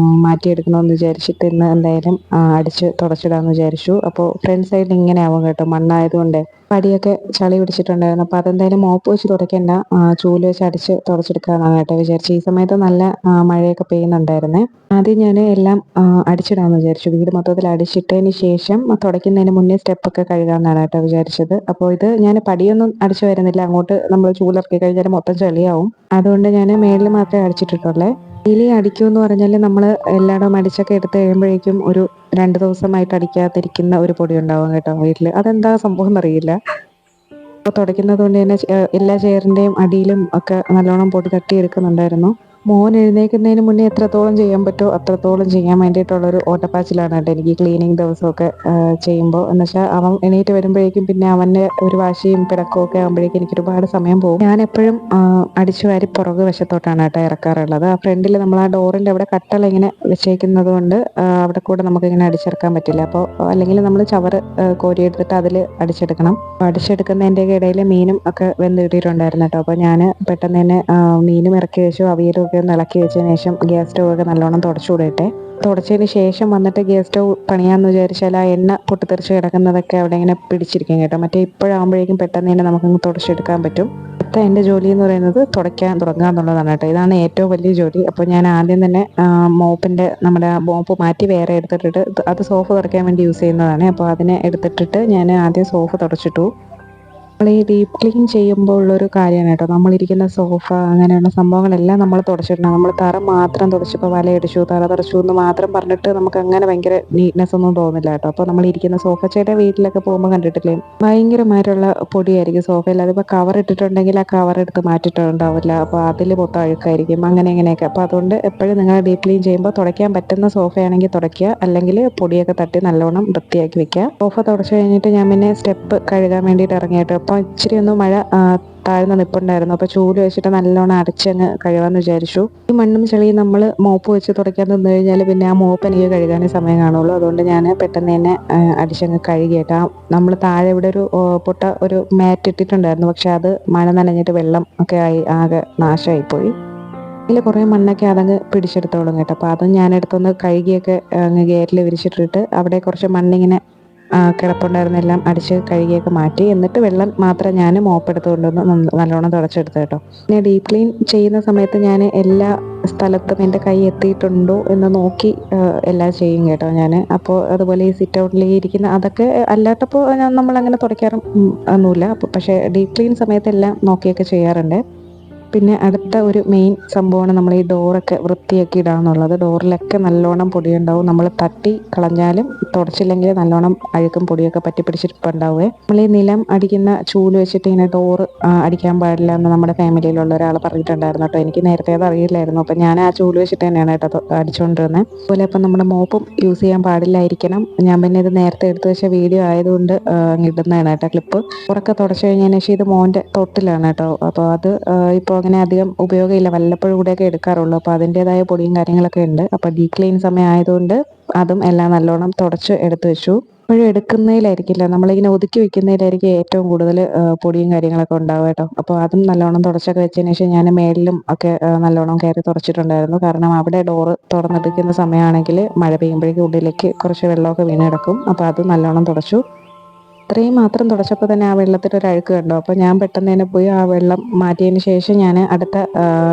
മാറ്റിയെടുക്കണമെന്ന് വിചാരിച്ചിട്ട് ഇന്ന് എന്തായാലും അടിച്ച് തുടച്ചിടാമെന്ന് വിചാരിച്ചു. അപ്പോൾ ഫ്രണ്ട് സൈഡിൽ ഇങ്ങനെ ആവും കേട്ടോ, മണ്ണായതുകൊണ്ട് പടിയൊക്കെ ചളി പിടിച്ചിട്ടുണ്ടായിരുന്നു. അപ്പോൾ അതെന്തായാലും മോപ്പ് വെച്ച് തുടയ്ക്കണ്ട, ചൂല് വെച്ച് അടിച്ച് തുടച്ചെടുക്കാമെന്നാണ് കേട്ടോ വിചാരിച്ചു. ഈ സമയത്ത് നല്ല മഴയൊക്കെ പെയ്യുന്നുണ്ടായിരുന്നേ. ആദ്യം ഞാൻ എല്ലാം അടിച്ചിടാമെന്ന് വിചാരിച്ചു. വീട് മൊത്തത്തിൽ അടിച്ചിട്ടതിന് ശേഷം തുടയ്ക്കുന്നതിന് മുന്നേ സ്റ്റെപ്പൊക്കെ കഴുകാമെന്നാണ് കേട്ടോ വിചാരിച്ചത്. അപ്പോൾ ഇത് ഞാൻ പടിയൊന്നും അടിച്ചു വരുന്നില്ല, അങ്ങോട്ട് നമ്മൾ ചൂലിറക്കി കഴിഞ്ഞാൽ മൊത്തം ചെളിയാവും. അതുകൊണ്ട് ഞാൻ മേളിൽ മാത്രമേ അടിച്ചിട്ടിട്ടുള്ളേ. ഡെയിലി അടിക്കുമെന്ന് പറഞ്ഞാൽ നമ്മൾ എല്ലായിടവും അടിച്ചൊക്കെ എടുത്ത് കഴിയുമ്പോഴേക്കും ഒരു 2 ദിവസമായിട്ട് അടിക്കാതിരിക്കുന്ന ഒരു പൊടി ഉണ്ടാവും കേട്ടോ വീട്ടിൽ. അതെന്താ സംഭവം എന്നറിയില്ല. അപ്പോൾ തുടയ്ക്കുന്നത് കൊണ്ട് തന്നെ എല്ലാ ചെയറിൻ്റെയും അടിയിലും ഒക്കെ നല്ലോണം പൊടി തട്ടിയെടുക്കുന്നുണ്ടായിരുന്നു. മോൻ എഴുന്നേൽക്കുന്നതിന് മുന്നേ എത്രത്തോളം ചെയ്യാൻ പറ്റുമോ അത്രത്തോളം ചെയ്യാൻ വേണ്ടിയിട്ടുള്ളൊരു ഓട്ടപ്പാച്ചിലാണ് കേട്ടോ എനിക്ക് ക്ലീനിങ് ദിവസമൊക്കെ ചെയ്യുമ്പോൾ. എന്ന് വെച്ചാൽ അവൻ എണീറ്റ് വരുമ്പോഴേക്കും പിന്നെ അവൻ്റെ ഒരു വാശിയും പിടക്കവും ഒക്കെ ആകുമ്പോഴേക്കും എനിക്ക് ഒരുപാട് സമയം പോകും. ഞാൻ എപ്പോഴും അടിച്ചു വാരി പുറകു വശത്തോട്ടാണ് കേട്ടോ ഇറക്കാറുള്ളത്. ആ ഫ്രണ്ടിൽ നമ്മൾ ആ ഡോറിൻ്റെ അവിടെ കട്ടള ഇങ്ങനെ വെച്ചേക്കുന്നത് കൊണ്ട് അവിടെ കൂടെ നമുക്കിങ്ങനെ അടിച്ചിറക്കാൻ പറ്റില്ല. അപ്പോൾ അല്ലെങ്കിൽ നമ്മൾ ചവറ് കോരിയെടുത്തിട്ട് അതിൽ അടിച്ചെടുക്കണം. അപ്പോൾ അടിച്ചെടുക്കുന്നതിൻ്റെ ഇടയിൽ മീനും ഒക്കെ വെന്ത് കിട്ടിയിട്ടുണ്ടായിരുന്നു കേട്ടോ. അപ്പോൾ ഞാൻ പെട്ടെന്ന് തന്നെ മീനും ഇറക്കി വെച്ചു. അവിയലും ഒക്കെ ഒന്ന് ഇളക്കി വെച്ചതിന് ശേഷം ഗ്യാസ് സ്റ്റവ് ഒക്കെ നല്ലോണം തുടച്ചുകൂടട്ടെ. തുടച്ചതിന് ശേഷം വന്നിട്ട് ഗ്യാസ് സ്റ്റവ് പണിയാന്ന് വിചാരിച്ചാൽ ആ എണ്ണ പൊട്ടിത്തെറിച്ച് കിടക്കുന്നതൊക്കെ അവിടെ ഇങ്ങനെ പിടിച്ചിരിക്കും കേട്ടോ. മറ്റേ ഇപ്പോഴാകുമ്പോഴേക്കും പെട്ടെന്ന് തന്നെ നമുക്കങ്ങ് തുടച്ചെടുക്കാൻ പറ്റും. അടുത്ത എൻ്റെ ജോലി എന്ന് പറയുന്നത് തുടയ്ക്കാൻ തുടങ്ങുക എന്നുള്ളതാണ് കേട്ടോ. ഇതാണ് ഏറ്റവും വലിയ ജോലി. അപ്പോൾ ഞാൻ ആദ്യം തന്നെ മോപ്പിൻ്റെ നമ്മുടെ മോപ്പ് മാറ്റി വേറെ എടുത്തിട്ടിട്ട്, അത് സോഫ തുടയ്ക്കാൻ വേണ്ടി യൂസ് ചെയ്യുന്നതാണ്. അപ്പോൾ അതിനെ എടുത്തിട്ടിട്ട് ഞാൻ ആദ്യം സോഫ തുടച്ചിട്ടു. നമ്മൾ ഈ ഡീപ്പ് ക്ലീൻ ചെയ്യുമ്പോൾ ഉള്ളൊരു കാര്യമാണ് കേട്ടോ, നമ്മളിരിക്കുന്ന സോഫ അങ്ങനെയുള്ള സംഭവങ്ങളെല്ലാം നമ്മൾ തുടച്ചിടണം. നമ്മൾ തറ മാത്രം തുടച്ചിപ്പോൾ വലയടിച്ചു തറ തുടച്ചു എന്ന് മാത്രം പറഞ്ഞിട്ട് നമുക്ക് അങ്ങനെ ഭയങ്കര നീറ്റ്നെസ് ഒന്നും തോന്നില്ല കേട്ടോ. അപ്പോൾ നമ്മളിരിക്കുന്ന സോഫ ചേട്ടൻ വീട്ടിലൊക്കെ പോകുമ്പോൾ കണ്ടിട്ടില്ലേ, ഭയങ്കരമായിട്ടുള്ള പൊടിയായിരിക്കും സോഫയിൽ. അതിപ്പോൾ കവർ ഇട്ടിട്ടുണ്ടെങ്കിൽ ആ കവർ എടുത്ത് മാറ്റിയിട്ടുണ്ടാവില്ല. അപ്പോൾ അതിൽ മൊത്തം അഴുക്കായിരിക്കും, അങ്ങനെ ഇങ്ങനെയൊക്കെ. അപ്പോൾ അതുകൊണ്ട് എപ്പോഴും നിങ്ങൾ ഡീപ്പ് ക്ലീൻ ചെയ്യുമ്പോൾ തുടയ്ക്കാൻ പറ്റുന്ന സോഫയാണെങ്കിൽ തുടയ്ക്കുക, അല്ലെങ്കിൽ പൊടിയൊക്കെ തട്ടി നല്ലോണം വൃത്തിയാക്കി വെക്കുക. സോഫ തുടച്ച് കഴിഞ്ഞിട്ട് ഞാൻ പിന്നെ സ്റ്റെപ്പ് കഴുകാൻ വേണ്ടിയിട്ട് ഇറങ്ങിയിട്ട്, അപ്പോൾ ഇച്ചിരി ഒന്ന് മഴ താഴ്ന്ന നിൽപ്പുണ്ടായിരുന്നു. അപ്പോൾ ചൂല് വെച്ചിട്ട് നല്ലോണം അടച്ചങ്ങ് കഴുകാമെന്ന് വിചാരിച്ചു. ഈ മണ്ണും ചെളിയും നമ്മൾ മോപ്പ് വെച്ച് തുടയ്ക്കാൻ നിന്ന് കഴിഞ്ഞാൽ പിന്നെ ആ മോപ്പ് എനിക്ക് കഴുകാനേ സമയം കാണുള്ളൂ. അതുകൊണ്ട് ഞാൻ പെട്ടെന്ന് തന്നെ അടിച്ചങ്ങ് കഴുകിയിട്ട്, നമ്മൾ താഴെ ഇവിടെ ഒരു പൊട്ട ഒരു മാറ്റ് ഇട്ടിട്ടുണ്ടായിരുന്നു. പക്ഷെ അത് മഴ നനഞ്ഞിട്ട് വെള്ളം ഒക്കെ ആയി ആകെ നാശമായിപ്പോയി. അതിൽ കുറേ മണ്ണൊക്കെ അതങ്ങ് പിടിച്ചെടുത്തോളും കേട്ടോ. അപ്പോൾ അതും ഞാനെടുത്തൊന്ന് കഴുകിയൊക്കെ അങ്ങ് ഗേറ്റിൽ വിരിച്ചിട്ടിട്ട് അവിടെ കുറച്ച് മണ്ണിങ്ങനെ കിടപ്പുണ്ടായിരുന്നെല്ലാം അടിച്ച് കഴുകിയൊക്കെ മാറ്റി. എന്നിട്ട് വെള്ളം മാത്രം ഞാൻ മോപ്പെടുത്ത് കൊണ്ടുവന്ന് നല്ലോണം തുടച്ചെടുത്തു കേട്ടോ. പിന്നെ ഡീപ്പ് ക്ലീൻ ചെയ്യുന്ന സമയത്ത് ഞാൻ എല്ലാ സ്ഥലത്തും എൻ്റെ കൈ എത്തിയിട്ടുണ്ടോ എന്ന് നോക്കി എല്ലാം ചെയ്യും കേട്ടോ ഞാൻ. അപ്പോൾ അതുപോലെ ഈ സിറ്റ് ഔട്ടിൽ ഇരിക്കുന്ന അതൊക്കെ അല്ലാത്തപ്പോൾ നമ്മളങ്ങനെ തുടയ്ക്കാറും ഒന്നുമില്ല. അപ്പോൾ പക്ഷേ ഡീപ്പ് ക്ലീൻ സമയത്തെല്ലാം നോക്കിയൊക്കെ ചെയ്യാറുണ്ട്. പിന്നെ അടുത്ത ഒരു മെയിൻ സംഭവമാണ് നമ്മൾ ഈ ഡോറൊക്കെ വൃത്തിയാക്കി ഇടുക എന്നുള്ളത്. ഡോറിലൊക്കെ നല്ലോണം പൊടിയുണ്ടാവും. നമ്മൾ തട്ടി കളഞ്ഞാലും തുടച്ചില്ലെങ്കിൽ നല്ലോണം അഴുക്കും പൊടിയൊക്കെ പറ്റി പിടിച്ചിട്ടുണ്ടാവുമേ. നമ്മൾ ഈ നിലം അടിക്കുന്ന ചൂല് വെച്ചിട്ട് ഇങ്ങനെ ഡോറ് അടിക്കാൻ പാടില്ല എന്ന് നമ്മുടെ ഫാമിലിയിലുള്ള ഒരാൾ പറഞ്ഞിട്ടുണ്ടായിരുന്നു കേട്ടോ. എനിക്ക് നേരത്തെ അത് അറിയില്ലായിരുന്നു. അപ്പം ഞാൻ ആ ചൂല് വെച്ചിട്ട് തന്നെയാണ് കേട്ടോ അടിച്ചുകൊണ്ടിരുന്നത്. അതുപോലെ അപ്പം നമ്മുടെ മോപ്പും യൂസ് ചെയ്യാൻ പാടില്ലായിരിക്കണം. ഞാൻ പിന്നെ ഇത് നേരത്തെ എടുത്തു വെച്ച വീഡിയോ ആയതുകൊണ്ട് ഇടുന്നതാണ് കേട്ടോ ക്ലിപ്പ്. ഉറക്കെ തുടച്ചു കഴിഞ്ഞതിന് ശേഷം ഇത് മോൻ്റെ തൊട്ടിലാണ് കേട്ടോ. അപ്പോൾ അത് ഇപ്പോൾ അങ്ങനെ അധികം ഉപയോഗമില്ല, വല്ലപ്പോഴും കൂടെയൊക്കെ എടുക്കാറുള്ളൂ. അപ്പോൾ അതിൻ്റെതായ പൊടിയും കാര്യങ്ങളൊക്കെ ഉണ്ട്. അപ്പോൾ ഡീപ്പ് ക്ലീൻ സമയം ആയതുകൊണ്ട് അതും എല്ലാം നല്ലോണം തുടച്ച് എടുത്തു വെച്ചു. എപ്പോഴും എടുക്കുന്നതിലായിരിക്കില്ല, നമ്മളിങ്ങനെ ഒതുക്കി വെക്കുന്നതിലായിരിക്കും ഏറ്റവും കൂടുതൽ പൊടിയും കാര്യങ്ങളൊക്കെ ഉണ്ടാവുക കേട്ടോ. അപ്പോൾ അതും നല്ലോണം തുടച്ചൊക്കെ വെച്ചതിന് ശേഷം ഞാൻ മേളിലും ഒക്കെ നല്ലോണം കയറി തുടച്ചിട്ടുണ്ടായിരുന്നു. കാരണം അവിടെ ഡോറ് തുറന്നെടുക്കുന്ന സമയമാണെങ്കിൽ മഴ പെയ്യുമ്പോഴേക്കും ഉള്ളിലേക്ക് കുറച്ച് വെള്ളമൊക്കെ വീണ് കിടക്കും. അപ്പോൾ അത് നല്ലോണം തുടച്ചു. അത്രയും മാത്രം തുടച്ചപ്പോൾ തന്നെ ആ വെള്ളത്തിലൊരു അഴുക്ക് കണ്ടു. അപ്പോൾ ഞാൻ പെട്ടെന്ന് തന്നെ പോയി ആ വെള്ളം മാറ്റിയതിന് ശേഷം ഞാൻ അടുത്ത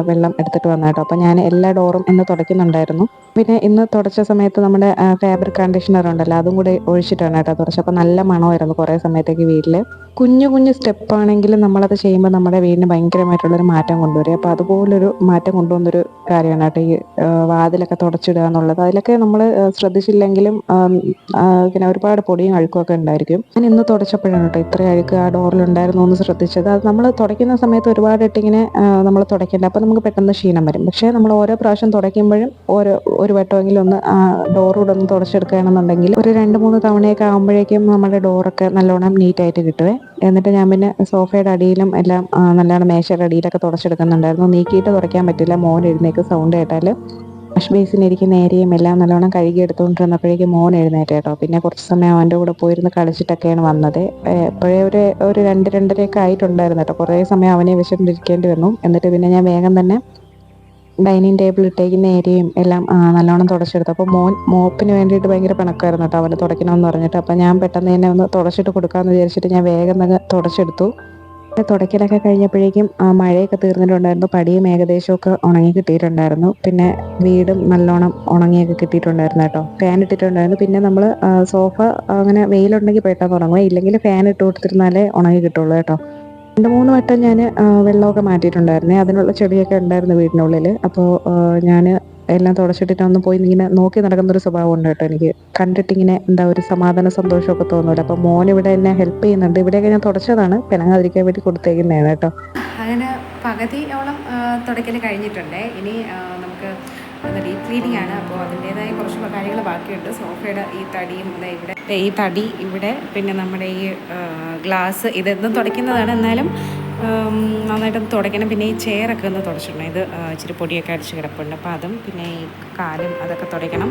വെള്ളം എടുത്തിട്ട് വന്നു കേട്ടോ. അപ്പോൾ ഞാൻ എല്ലാ ഡോറും ഇന്ന് തുടയ്ക്കുന്നുണ്ടായിരുന്നു. പിന്നെ ഇന്ന് തുടച്ച സമയത്ത് നമ്മുടെ ഫാബ്രിക് കണ്ടീഷണർ ഉണ്ടല്ലോ, അതും കൂടെ ഒഴിച്ചിട്ടാണ് കേട്ടോ തുടച്ചത്. അപ്പോൾ നല്ല മണമായിരുന്നു കുറേ സമയത്തേക്ക് വീട്ടിൽ. കുഞ്ഞു കുഞ്ഞു സ്റ്റെപ്പാണെങ്കിലും നമ്മളത് ചെയ്യുമ്പോൾ നമ്മുടെ വീടിന് ഭയങ്കരമായിട്ടുള്ളൊരു മാറ്റം കൊണ്ടുവരും. അപ്പോൾ അതുപോലൊരു മാറ്റം കൊണ്ടുവന്നൊരു കാര്യമാണ് കേട്ടോ ഈ വാതിലൊക്കെ തുടച്ചിടുക എന്നുള്ളത്. അതിലൊക്കെ നമ്മൾ ശ്രദ്ധിച്ചില്ലെങ്കിലും പിന്നെ ഒരുപാട് പൊടിയും അഴുക്കുമൊക്കെ ഉണ്ടായിരിക്കും. ഞാൻ ഇന്ന് തുടച്ചപ്പോഴാണ് കേട്ടോ ഇത്ര അഴുക്ക് ആ ഡോറിലുണ്ടായിരുന്നു എന്ന് ശ്രദ്ധിച്ചത്. അത് നമ്മൾ തുടയ്ക്കുന്ന സമയത്ത് ഒരുപാട് ഇട്ടിങ്ങനെ നമ്മൾ തുടയ്ക്കേണ്ട, അപ്പോൾ നമുക്ക് പെട്ടെന്ന് ക്ഷീണം വരും. പക്ഷേ നമ്മൾ ഓരോ പ്രാവശ്യം തുടയ്ക്കുമ്പോഴും ഒരു വട്ടമെങ്കിലും ഒന്ന് ആ ഡോറൂടെ ഒന്ന് തുടച്ചെടുക്കുകയാണെന്നുണ്ടെങ്കിൽ ഒരു 2-3 തവണയൊക്കെ ആകുമ്പോഴേക്കും നമ്മുടെ ഡോറൊക്കെ നല്ലോണം നീറ്റായിട്ട് കിട്ടുവേ. എന്നിട്ട് ഞാൻ പിന്നെ സോഫയുടെ അടിയിലും എല്ലാം നല്ലോണം മേശയുടെ അടിയിലൊക്കെ തുടച്ചെടുക്കുന്നുണ്ടായിരുന്നു. നീക്കിയിട്ട് തുടയ്ക്കാൻ പറ്റില്ല, മോൻ എഴുന്നേക്ക് സൗണ്ട് കേട്ടാൽ. വാഷ് ബേസിനിരിക്കുന്ന ഏരിയയും എല്ലാം നല്ലോണം കഴുകി എടുത്തുകൊണ്ടിരുന്നപ്പോഴേക്കും മോൻ എഴുന്നേറ്റ് കേട്ടോ. പിന്നെ കുറച്ച് സമയം അവൻ്റെ കൂടെ പോയിരുന്ന് കളിച്ചിട്ടൊക്കെയാണ് വന്നത്. എപ്പോഴേ ഒരു 2-2:30 ആയിട്ടുണ്ടായിരുന്നു കേട്ടോ. കുറേ സമയം അവനെ വെച്ചിട്ടിരിക്കേണ്ടി വന്നു. എന്നിട്ട് പിന്നെ ഞാൻ വേഗം തന്നെ ഡൈനിങ് ടേബിൾ ഇട്ടേക്കുന്ന ഏരിയയും എല്ലാം നല്ലോണം തുടച്ചെടുത്തു. അപ്പോൾ മോൻ മോപ്പിന് വേണ്ടിയിട്ട് ഭയങ്കര പിണക്കായിരുന്നു കേട്ടോ, അവന് തുടയ്ക്കണമെന്ന് പറഞ്ഞിട്ട്. അപ്പോൾ ഞാൻ പെട്ടെന്ന് തന്നെ ഒന്ന് തുടച്ചിട്ട് കൊടുക്കാമെന്ന് വിചാരിച്ചിട്ട് ഞാൻ വേഗം തന്നെ തുടച്ചെടുത്തു. തുടയ്ക്കലൊക്കെ കഴിഞ്ഞപ്പോഴേക്കും മഴയൊക്കെ തീർന്നിട്ടുണ്ടായിരുന്നു. പടിയും ഏകദേശമൊക്കെ ഉണങ്ങി കിട്ടിയിട്ടുണ്ടായിരുന്നു. പിന്നെ വീടും നല്ലോണം ഉണങ്ങിയൊക്കെ കിട്ടിയിട്ടുണ്ടായിരുന്നു കേട്ടോ. ഫാൻ ഇട്ടിട്ടുണ്ടായിരുന്നു. പിന്നെ നമ്മൾ സോഫ അങ്ങനെ വെയിലുണ്ടെങ്കിൽ പെട്ടെന്ന് ഉണങ്ങുക, ഇല്ലെങ്കിൽ ഫാൻ ഇട്ട് കൊടുത്തിരുന്നാലേ ഉണങ്ങി കിട്ടുള്ളൂ കേട്ടോ. 2-3 വട്ടം ഞാൻ വെള്ളമൊക്കെ മാറ്റിയിട്ടുണ്ടായിരുന്നേ. അതിനുള്ള ചെടിയൊക്കെ ഉണ്ടായിരുന്നു വീടിനുള്ളിൽ. അപ്പോൾ ഞാൻ എല്ലാം തുടച്ചിട്ടിട്ടൊന്ന് പോയി ഇങ്ങനെ നോക്കി നടക്കുന്നൊരു സ്വഭാവം ഉണ്ട് കേട്ടോ എനിക്ക്. കണ്ടിട്ടിങ്ങനെ എന്താ ഒരു സമാധാന സന്തോഷമൊക്കെ തോന്നുമല്ലോ. അപ്പോൾ മോൻ ഇവിടെ എന്നെ ഹെൽപ്പ് ചെയ്യുന്നുണ്ട്. ഇവിടെയൊക്കെ ഞാൻ തുടച്ചതാണ്, പിണങ്ങാതിരിക്കാൻ വേണ്ടി കൊടുത്തേക്കുന്നതാണ് കേട്ടോ. അങ്ങനെ പകുതിയോളം തുടയ്ക്കൽ കഴിഞ്ഞിട്ടുണ്ട്. ഇനി നമുക്ക് ഡീപ്പ് ക്ലീനിങ് ആണ്. അപ്പോൾ അതിൻ്റേതായ കുറച്ച് കാര്യങ്ങൾ ബാക്കിയുണ്ട്. സോഫയുടെ ഈ തടിയും ഇവിടെ ഈ തടി ഇവിടെ, പിന്നെ നമ്മുടെ ഈ ഗ്ലാസ് ഇതെന്നും തുടയ്ക്കുന്നതാണ്, എന്നാലും നന്നായിട്ടൊന്ന് തുടയ്ക്കണം. പിന്നെ ഈ ചെയറൊക്കെ ഒന്ന് തുടച്ചിടണം. ഇത് ഇച്ചിരി പൊടിയൊക്കെ അടിച്ച് കിടപ്പുണ്ട്, അപ്പോൾ അതും പിന്നെ ഈ കാലും അതൊക്കെ തുടയ്ക്കണം.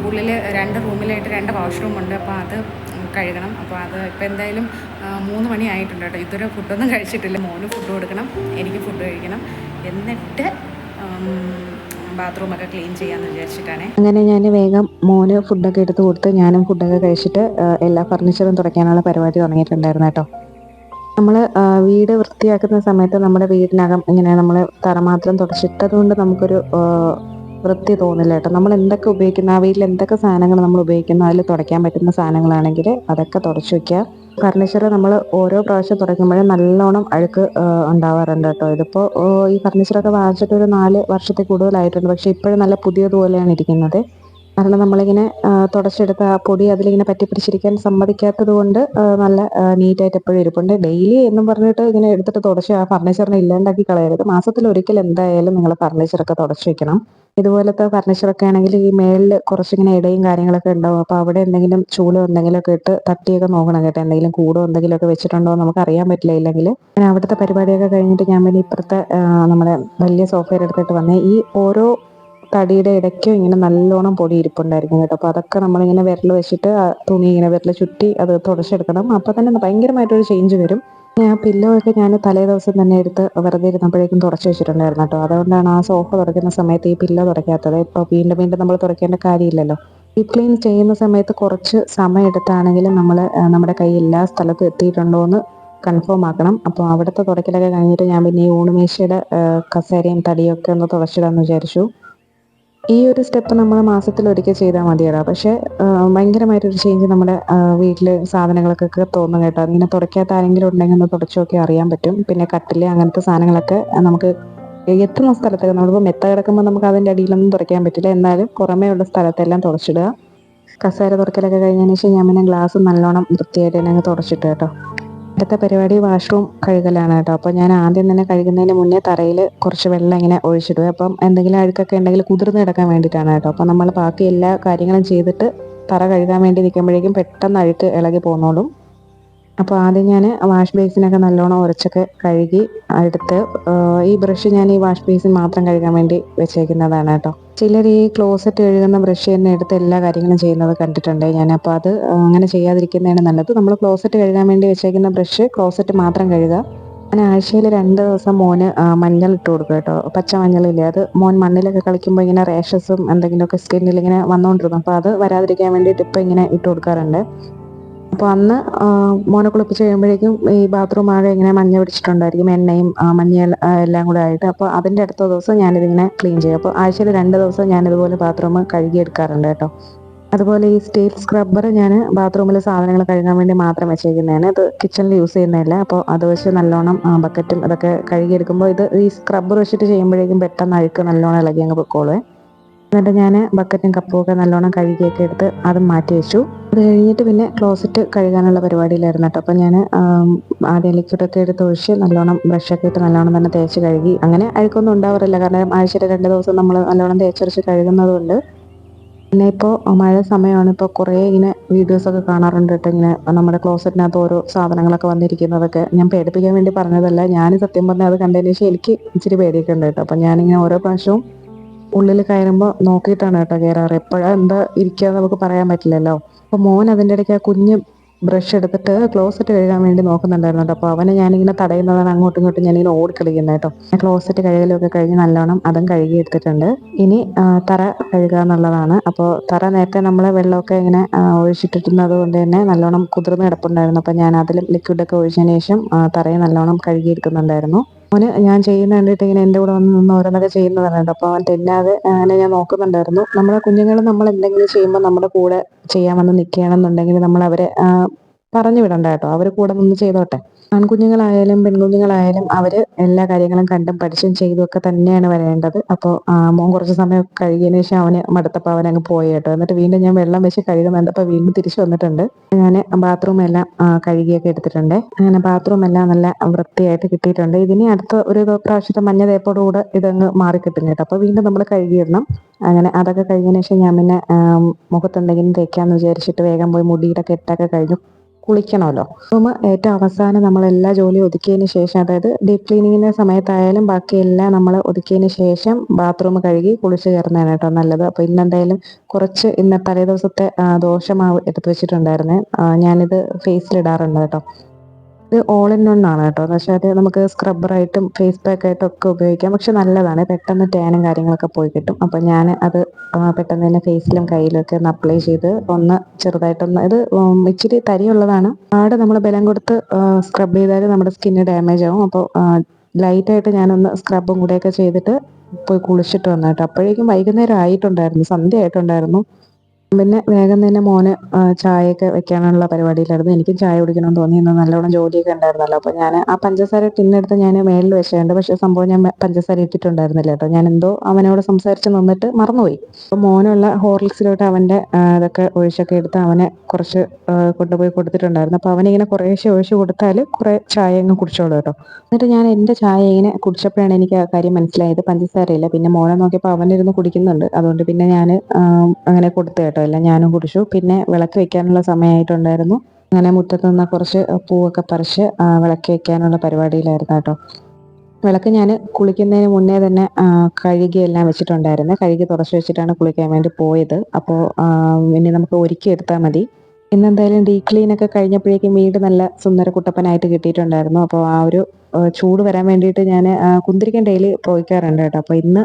ഉള്ളിൽ 2 റൂമിലായിട്ട് 2 വാഷ്റൂമുണ്ട്, അപ്പോൾ അത് കഴുകണം. അപ്പോൾ അത് ഇപ്പോൾ എന്തായാലും 3 മണി ആയിട്ടുണ്ട് കേട്ടോ. ഇതുവരെ ഫുഡൊന്നും കഴിച്ചിട്ടില്ല. മോന് ഫുഡ് കൊടുക്കണം, എനിക്ക് ഫുഡ് കഴിക്കണം, എന്നിട്ട് ബാത്റൂമൊക്കെ ക്ലീൻ ചെയ്യാമെന്ന് വിചാരിച്ചിട്ടാണ്. അങ്ങനെ ഞാൻ വേഗം മോന് ഫുഡൊക്കെ എടുത്ത് കൊടുത്ത് ഞാനും ഫുഡൊക്കെ കഴിച്ചിട്ട് എല്ലാ ഫർണിച്ചറും തുടയ്ക്കാനുള്ള പരിപാടി തുടങ്ങിയിട്ടുണ്ടായിരുന്നു കേട്ടോ. നമ്മൾ വീട് വൃത്തിയാക്കുന്ന സമയത്ത് നമ്മുടെ വീടിനകം ഇങ്ങനെ നമ്മൾ തറ മാത്രം തുടച്ചിട്ടത് കൊണ്ട് നമുക്കൊരു വൃത്തി തോന്നില്ല കേട്ടോ. നമ്മൾ എന്തൊക്കെ ഉപയോഗിക്കുന്ന, ആ വീട്ടിൽ എന്തൊക്കെ സാധനങ്ങൾ നമ്മൾ ഉപയോഗിക്കുന്ന, അതിൽ തുടയ്ക്കാൻ പറ്റുന്ന സാധനങ്ങളാണെങ്കിൽ അതൊക്കെ തുടച്ച് വയ്ക്കുക. ഫർണിച്ചർ നമ്മൾ ഓരോ പ്രാവശ്യം തുടയ്ക്കുമ്പോഴും നല്ലോണം അഴുക്ക് ഉണ്ടാവാറുണ്ട് കേട്ടോ. ഇതിപ്പോൾ ഈ ഫർണിച്ചറൊക്കെ വാങ്ങിച്ചിട്ട് ഒരു 4 വർഷത്തിൽ കൂടുതലായിട്ടുണ്ട്. പക്ഷേ ഇപ്പോഴും നല്ല പുതിയതുപോലെയാണ് ഇരിക്കുന്നത്. കാരണം നമ്മളിങ്ങനെ തുടച്ചെടുത്ത ആ പൊടി അതിലിങ്ങനെ പറ്റിപ്പിടിച്ചിരിക്കാൻ സമ്മതിക്കാത്തത് കൊണ്ട് നല്ല നീറ്റായിട്ട് എപ്പോഴും ഇരിപ്പുണ്ട്. ഡെയിലി എന്നും പറഞ്ഞിട്ട് ഇങ്ങനെ എടുത്തിട്ട് തുടച്ച് ആ ഫർണിച്ചറിനെ ഇല്ലാണ്ടാക്കി കളയരുത്. മാസത്തിലൊരിക്കൽ എന്തായാലും നിങ്ങൾ ഫർണിച്ചറൊക്കെ തുടച്ച് വെക്കണം. ഇതുപോലത്തെ ഫർണിച്ചറൊക്കെ ആണെങ്കിൽ ഈ മേളിൽ കുറച്ചിങ്ങനെ ഇടയും കാര്യങ്ങളൊക്കെ ഉണ്ടാവും. അപ്പോൾ അവിടെ എന്തെങ്കിലും ചൂലോ എന്തെങ്കിലുമൊക്കെ ഇട്ട് തട്ടിയൊക്കെ നോക്കണം കേട്ടോ. എന്തെങ്കിലും കൂടോ എന്തെങ്കിലുമൊക്കെ വെച്ചിട്ടുണ്ടോ എന്ന് നമുക്ക് അറിയാൻ പറ്റില്ല. ഇല്ലെങ്കിൽ ഞാൻ അവിടുത്തെ പരിപാടിയൊക്കെ കഴിഞ്ഞിട്ട് ഞാൻ പിന്നെ ഇപ്പുറത്തെ നമ്മുടെ വലിയ സോഫയുടെ എടുത്തിട്ട് വന്നേ. ഈ ഓരോ തടിയുടെ ഇടയ്ക്കും ഇങ്ങനെ നല്ലോണം പൊടി ഇരിപ്പുണ്ടായിരിക്കും കേട്ടോ. അപ്പോൾ അതൊക്കെ നമ്മളിങ്ങനെ വിരൽ വെച്ചിട്ട് തുണി ഇങ്ങനെ വിരൽ ചുറ്റി അത് തുടച്ചെടുക്കണം. അപ്പോൾ തന്നെ ഭയങ്കരമായിട്ടൊരു ചേഞ്ച് വരും. ആ പില്ലോ ഒക്കെ ഞാൻ തലേ ദിവസം തന്നെ എടുത്ത് വെറുതെ ഇരുന്നപ്പോഴേക്കും തുടച്ച് വെച്ചിട്ടുണ്ടായിരുന്നു കേട്ടോ. അതുകൊണ്ടാണ് ആ സോഫ തുടയ്ക്കുന്ന സമയത്ത് ഈ പില്ലോ തുടയ്ക്കാത്തത്. ഇപ്പോൾ വീണ്ടും വീണ്ടും നമ്മൾ തുടയ്ക്കേണ്ട കാര്യമില്ലല്ലോ. ഡീപ് ക്ലീൻ ചെയ്യുന്ന സമയത്ത് കുറച്ച് സമയം എടുത്താണെങ്കിലും നമ്മൾ നമ്മുടെ കൈ എല്ലാ സ്ഥലത്തും എത്തിയിട്ടുണ്ടോ എന്ന് കൺഫേം ആക്കണം. അപ്പോൾ അവിടുത്തെ തുടയ്ക്കലൊക്കെ കഴിഞ്ഞിട്ട് ഞാൻ പിന്നെ ഈ ഊണുമേശയുടെ കസേരയും തടിയൊക്കെ ഒന്ന് തുടച്ചിടാമെന്ന് വിചാരിച്ചു. ഈ ഒരു സ്റ്റെപ്പ് നമ്മൾ മാസത്തിലൊരിക്കൽ ചെയ്താൽ മതിയടാ. പക്ഷേ ഭയങ്കരമായിട്ടൊരു ചേഞ്ച് നമ്മുടെ വീട്ടിൽ സാധനങ്ങൾക്കൊക്കെ തോന്നും കേട്ടോ. ഇങ്ങനെ തുടയ്ക്കാത്ത ആരെങ്കിലും ഉണ്ടെങ്കിൽ ഒന്ന് തുടച്ചൊക്കെ അറിയാൻ പറ്റും. പിന്നെ കട്ടില് അങ്ങനത്തെ സാധനങ്ങളൊക്കെ നമുക്ക് എത്തുന്ന സ്ഥലത്തൊക്കെ, നമ്മളിപ്പോൾ മെത്ത കിടക്കുമ്പോൾ നമുക്ക് അതിൻ്റെ അടിയിലൊന്നും തുടയ്ക്കാൻ പറ്റില്ല. എന്നാലും പുറമേ ഉള്ള സ്ഥലത്തെല്ലാം തുടച്ചിടുക. കസേര തുറക്കലൊക്കെ കഴിഞ്ഞതിന് ശേഷം ഞാൻ പിന്നെ ഗ്ലാസ് നല്ലോണം വൃത്തിയായിട്ട് തന്നെ അങ്ങ് തുടച്ചിട്ട് കേട്ടോ. അടുത്ത പരിപാടി വാഷ്റൂം കഴുകലാണ് കേട്ടോ. അപ്പോൾ ഞാൻ ആദ്യം തന്നെ കഴുകുന്നതിന് മുന്നേ തറയിൽ കുറച്ച് വെള്ളം ഇങ്ങനെ ഒഴിച്ചിടുക. അപ്പം എന്തെങ്കിലും അഴുക്കൊക്കെ ഉണ്ടെങ്കിൽ കുതിർന്ന് കിടക്കാൻ വേണ്ടിയിട്ടാണ് കേട്ടോ. അപ്പോൾ നമ്മൾ ബാക്കി എല്ലാ കാര്യങ്ങളും ചെയ്തിട്ട് തറ കഴുകാൻ വേണ്ടി നിൽക്കുമ്പോഴേക്കും പെട്ടെന്ന് അഴുക്ക് ഇളകി പോന്നോളും. അപ്പോൾ ആദ്യം ഞാൻ വാഷ് ബേസിനൊക്കെ നല്ലോണം ഉരച്ചൊക്കെ കഴുകി എടുത്ത്, ഈ ബ്രഷ് ഞാൻ ഈ വാഷ് ബേസിൻ മാത്രം കഴുകാൻ വേണ്ടി വെച്ചേക്കുന്നതാണ് കേട്ടോ. ചിലർ ഈ ക്ലോസറ്റ് കഴുകുന്ന ബ്രഷ് തന്നെ എടുത്ത് എല്ലാ കാര്യങ്ങളും ചെയ്യുന്നത് കണ്ടിട്ടുണ്ട് ഞാൻ. അപ്പോൾ അത് അങ്ങനെ ചെയ്യാതിരിക്കുന്നതാണ് നല്ലത്. നമ്മൾ ക്ലോസറ്റ് കഴുകാൻ വേണ്ടി വെച്ചേക്കുന്ന ബ്രഷ് ക്ലോസറ്റ് മാത്രം കഴുകുക. അങ്ങനെ ആഴ്ചയിൽ 2 ദിവസം മോന് മഞ്ഞൾ ഇട്ട് കൊടുക്കുക കേട്ടോ. പച്ച മഞ്ഞളില്ലേ, അത് മോൻ മണ്ണിലൊക്കെ കളിക്കുമ്പോൾ ഇങ്ങനെ റേഷസും എന്തെങ്കിലുമൊക്കെ സ്കിന്നിൽ ഇങ്ങനെ വന്നുകൊണ്ടിരുന്നു. അപ്പോൾ അത് വരാതിരിക്കാൻ വേണ്ടിയിട്ട് ഇപ്പോൾ ഇങ്ങനെ ഇട്ട് കൊടുക്കാറുണ്ട്. അപ്പോൾ അന്ന് മോനെ കുളിപ്പിച്ച് കഴിയുമ്പോഴേക്കും ഈ ബാത്റൂം ആകെ ഇങ്ങനെ മഞ്ഞ പിടിച്ചിട്ടുണ്ടായിരിക്കും, എണ്ണയും മഞ്ഞ എല്ലാം കൂടെ ആയിട്ട്. അപ്പോൾ അതിൻ്റെ അടുത്ത ദിവസം ഞാനിതിങ്ങനെ ക്ലീൻ ചെയ്യും. അപ്പോൾ ആഴ്ചയിൽ 2 ദിവസം ഞാനിതുപോലെ ബാത്റൂം കഴുകിയെടുക്കാറുണ്ട് കേട്ടോ. അതുപോലെ ഈ സ്റ്റീൽ സ്ക്രബ്ബർ ഞാൻ ബാത്റൂമിലെ സാധനങ്ങൾ കഴുകാൻ വേണ്ടി മാത്രം വെച്ചേക്കുന്നതാണ്. ഇത് കിച്ചണിൽ യൂസ് ചെയ്യുന്നതല്ല. അപ്പോൾ അത് വെച്ച് നല്ലോണം ബക്കറ്റും ഇതൊക്കെ കഴുകിയെടുക്കുമ്പോൾ ഈ സ്ക്രബ്ബർ വെച്ചിട്ട് ചെയ്യുമ്പോഴേക്കും പെട്ടെന്ന് അഴുക്ക് നല്ലോണം ഇളകി അങ്ങ് പൊക്കോളൂ. എന്നിട്ട് ഞാൻ ബക്കറ്റും കപ്പും ഒക്കെ നല്ലോണം കഴുകിയൊക്കെ എടുത്ത് അത് മാറ്റി വെച്ചു. അത് കഴിഞ്ഞിട്ട് പിന്നെ ക്ലോസറ്റ് കഴുകാനുള്ള പരിപാടിയിലായിരുന്നു കേട്ടോ. അപ്പോൾ ഞാൻ ആദ്യം ലിക്വിഡൊക്കെ എടുത്ത് ഒഴിച്ച് നല്ലോണം ബ്രഷൊക്കെ ഇട്ട് നല്ലോണം തന്നെ തേച്ച് കഴുകി. അങ്ങനെ അഴുക്കൊന്നും ഉണ്ടാവാറില്ല, കാരണം ആഴ്ചയിൽ 2 ദിവസം നമ്മൾ നല്ലോണം തേച്ചരച്ച് കഴുകുന്നത് കൊണ്ട്. പിന്നെ ഇപ്പോൾ മഴ സമയമാണ്. ഇപ്പോൾ കുറേ ഇങ്ങനെ വീഡിയോസൊക്കെ കാണാറുണ്ട് കേട്ടോ, ഇങ്ങനെ നമ്മുടെ ക്ലോസറ്റിനകത്ത് ഓരോ സാധനങ്ങളൊക്കെ വന്നിരിക്കുന്നതൊക്കെ. ഞാൻ പേടിപ്പിക്കാൻ വേണ്ടി പറഞ്ഞതല്ല, ഞാൻ സത്യം പറഞ്ഞാൽ അത് കണ്ടതിന് ശേഷം എനിക്ക് ഇച്ചിരി പേടിയൊക്കെ ഉണ്ട് കേട്ടോ. അപ്പോൾ ഞാനിങ്ങനെ ഓരോ പ്രാവശ്യവും ഉള്ളിൽ കയറുമ്പോൾ നോക്കിയിട്ടാണ് കേട്ടോ കയറാറ്. എപ്പോഴാ എന്താ ഇരിക്കുക നമുക്ക് പറയാൻ പറ്റില്ലല്ലോ. അപ്പോൾ മോൻ അതിൻ്റെ ഇടയ്ക്ക് ആ കുഞ്ഞ് ബ്രഷ് എടുത്തിട്ട് ക്ലോസറ്റ് കഴുകാൻ വേണ്ടി നോക്കുന്നുണ്ടായിരുന്നു കേട്ടോ. അപ്പോൾ അവനെ ഞാനിങ്ങനെ തടയുന്നതാണ്, അങ്ങോട്ടും ഇങ്ങോട്ടും ഞാനിങ്ങനെ ഓടിക്കളിക്കുന്നത് കേട്ടോ. ക്ലോസറ്റ് കഴുകലൊക്കെ കഴിഞ്ഞ് നല്ലോണം അതും കഴുകി എടുത്തിട്ടുണ്ട്. ഇനി തറ കഴുകുക എന്നുള്ളതാണ്. അപ്പോൾ തറ നേരത്തെ നമ്മൾ വെള്ളമൊക്കെ ഇങ്ങനെ ഒഴിച്ചിട്ടിരുന്നത് കൊണ്ട് തന്നെ നല്ലോണം കുതിർന്ന് കിടപ്പുണ്ടായിരുന്നു. അപ്പോൾ ഞാൻ അതിലും ലിക്വിഡൊക്കെ ഒഴിച്ചതിന് ശേഷം തറയെ നല്ലോണം കഴുകിയെടുക്കുന്നുണ്ടായിരുന്നു. അവന് ഞാൻ ചെയ്യുന്ന കണ്ടിട്ട് ഇങ്ങനെ എൻ്റെ കൂടെ വന്ന് നിന്ന് ഓരോന്നൊക്കെ ചെയ്യുന്നതാണ് കേട്ടോ. അപ്പോൾ അവൻ തെന്നാതെ അങ്ങനെ ഞാൻ നോക്കുന്നുണ്ടായിരുന്നു. നമ്മളെ കുഞ്ഞുങ്ങൾ നമ്മൾ എന്തെങ്കിലും ചെയ്യുമ്പോൾ നമ്മുടെ കൂടെ ചെയ്യാൻ വന്ന് നിൽക്കുകയാണെന്നുണ്ടെങ്കിൽ നമ്മൾ അവരെ പറഞ്ഞു വിടണ്ട കേട്ടോ. അവർ കൂടെ നിന്ന് ചെയ്തോട്ടെ. ആൺകുഞ്ഞുങ്ങളായാലും പെൺകുഞ്ഞുങ്ങളായാലും അവർ എല്ലാ കാര്യങ്ങളും കണ്ടും പഠിച്ചും ചെയ്തും ഒക്കെ തന്നെയാണ് വരേണ്ടത്. അപ്പോൾ മോൻ കുറച്ച് സമയം കഴുകിയതിന് ശേഷം അവന് മടുത്തപ്പോൾ അവൻ അങ്ങ് പോയി കേട്ടോ. എന്നിട്ട് വീണ്ടും ഞാൻ വെള്ളം വെച്ച് കഴുകുന്നുണ്ട്. അപ്പോൾ വീണ്ടും തിരിച്ചു വന്നിട്ടുണ്ട്. ഞാൻ ബാത്റൂം എല്ലാം കഴുകിയൊക്കെ എടുത്തിട്ടുണ്ട്. അങ്ങനെ ബാത്റൂം എല്ലാം നല്ല വൃത്തിയായിട്ട് കിട്ടിയിട്ടുണ്ട്. ഇതിന് അടുത്ത ഒരു പ്രാവശ്യത്തെ മഞ്ഞ തേപ്പോടുകൂടെ ഇതങ്ങ് മാറിക്കിട്ടും കേട്ടോ. അപ്പോൾ വീണ്ടും നമ്മൾ കഴുകിയിടണം. അങ്ങനെ അതൊക്കെ കഴിഞ്ഞതിന് ശേഷം ഞാൻ പിന്നെ മുഖത്തെന്തെങ്കിലും തേക്കാമെന്ന് വിചാരിച്ചിട്ട് വേഗം പോയി മുടിയുടെ കെട്ടൊക്കെ കഴിഞ്ഞു കുളിക്കണമല്ലോ. അപ്പം ഏറ്റവും അവസാനം നമ്മൾ എല്ലാ ജോലിയും ഒതുക്കിയതിന് ശേഷം, അതായത് ഡീപ് ക്ലീനിങ്ങിൻ്റെ സമയത്തായാലും ബാക്കിയെല്ലാം നമ്മൾ ഒതുക്കിയതിന് ശേഷം ബാത്റൂം കഴുകി കുളിച്ച് കയറുന്നതാണ് കേട്ടോ നല്ലത്. അപ്പോൾ ഇന്നെന്തായാലും കുറച്ച് തലേ ദിവസത്തെ ദോശമാവ് എടുത്ത് വെച്ചിട്ടുണ്ടായിരുന്നേ. ഞാനിത് ഫേസിലിടാറുണ്ട് കേട്ടോ. ഇത് ഓൾ ഇൻ വൺ ആണ് കേട്ടോ. പക്ഷേ അത് നമുക്ക് സ്ക്രബ്ബറായിട്ടും ഫേസ് പാക്കായിട്ടും ഒക്കെ ഉപയോഗിക്കാം. പക്ഷെ നല്ലതാണ്, പെട്ടെന്ന് ടാനും കാര്യങ്ങളൊക്കെ പോയി കിട്ടും. അപ്പം ഞാൻ അത് പെട്ടെന്ന് തന്നെ ഫേസിലും കയ്യിലും ഒക്കെ ഒന്ന് അപ്ലൈ ചെയ്ത് ഒന്ന് ചെറുതായിട്ടൊന്ന്, ഇത് ഇച്ചിരി തരിയുള്ളതാണ്. നമ്മൾ ബലം കൊടുത്ത് സ്ക്രബ് ചെയ്താൽ നമ്മുടെ സ്കിന്ന് ഡാമേജ് ആവും. അപ്പോൾ ലൈറ്റായിട്ട് ഞാനൊന്ന് സ്ക്രബും കൂടെയൊക്കെ ചെയ്തിട്ട് പോയി കുളിച്ചിട്ട് വന്നു കേട്ടോ. അപ്പോഴേക്കും വൈകുന്നേരം ആയിട്ടുണ്ടായിരുന്നു, സന്ധ്യ ആയിട്ടുണ്ടായിരുന്നു. പിന്നെ വേഗം തന്നെ മോന് ചായയൊക്കെ വെക്കാനുള്ള പരിപാടിയിലായിരുന്നു. എനിക്കും ചായ കുടിക്കണമെന്ന് തോന്നി. ഇന്ന് നല്ലോണം ജോലിയൊക്കെ ഉണ്ടായിരുന്നല്ലോ. അപ്പോൾ ഞാൻ ആ പഞ്ചസാര ടിന്നെടുത്ത് ഞാൻ മേളിൽ വെച്ചിട്ടുണ്ട്. പക്ഷേ സംഭവം ഞാൻ പഞ്ചസാര ഇട്ടിട്ടുണ്ടായിരുന്നില്ല കേട്ടോ. ഞാൻ എന്തോ അവനോട് സംസാരിച്ച് നിന്നിട്ട് മറന്നുപോയി. അപ്പോൾ മോനുള്ള ഹോർലിക്സിലോട്ട് അവൻ്റെ ഇതൊക്കെ ഒഴിച്ചൊക്കെ എടുത്ത് അവനെ കുറച്ച് കൊണ്ടുപോയി കൊടുത്തിട്ടുണ്ടായിരുന്നു. അപ്പോൾ അവനിങ്ങനെ കുറേശ്ശെ ഒഴിച്ച് കൊടുത്താൽ കുറേ ചായ അങ്ങ് കുടിച്ചോളൂ കേട്ടോ. എന്നിട്ട് ഞാൻ എൻ്റെ ചായ ഇങ്ങനെ കുടിച്ചപ്പോഴാണ് എനിക്ക് ആ കാര്യം മനസ്സിലായത്, പഞ്ചസാരയില്ല. പിന്നെ മോനെ നോക്കിയപ്പോൾ അവനിരുന്ന് കുടിക്കുന്നുണ്ട്. അതുകൊണ്ട് പിന്നെ ഞാൻ അങ്ങനെ കൊടുത്തു കേട്ടോ. എല്ലാം ഞാനും കുടിച്ചു. പിന്നെ വിളക്ക് വെക്കാനുള്ള സമയമായിട്ടുണ്ടായിരുന്നു. അങ്ങനെ മുറ്റത്ത് നിന്ന് കുറച്ച് പൂവൊക്കെ പറിച്ച് വിളക്ക് വെക്കാനുള്ള പരിപാടിയിലായിരുന്നു കേട്ടോ. വിളക്ക് ഞാൻ കുളിക്കുന്നതിന് മുന്നേ തന്നെ കഴുകി എല്ലാം വെച്ചിട്ടുണ്ടായിരുന്നു. കഴുകി തുടച്ച് വെച്ചിട്ടാണ് കുളിക്കാൻ വേണ്ടി പോയത്. അപ്പോൾ ഇനി നമുക്ക് ഒരുക്കി എടുത്താൽ മതി. ഇന്നെന്തായാലും ഡീപ് ക്ലീൻ ഒക്കെ കഴിഞ്ഞപ്പോഴേക്കും വീട് നല്ല സുന്ദര കുട്ടപ്പനായിട്ട് കിട്ടിയിട്ടുണ്ടായിരുന്നു. അപ്പോൾ ആ ഒരു ചൂട് വരാൻ വേണ്ടിയിട്ട് ഞാൻ കുന്തിരിക്കം ഡെയിലി പുകയ്ക്കാറുണ്ട് കേട്ടോ. അപ്പോൾ ഇന്ന്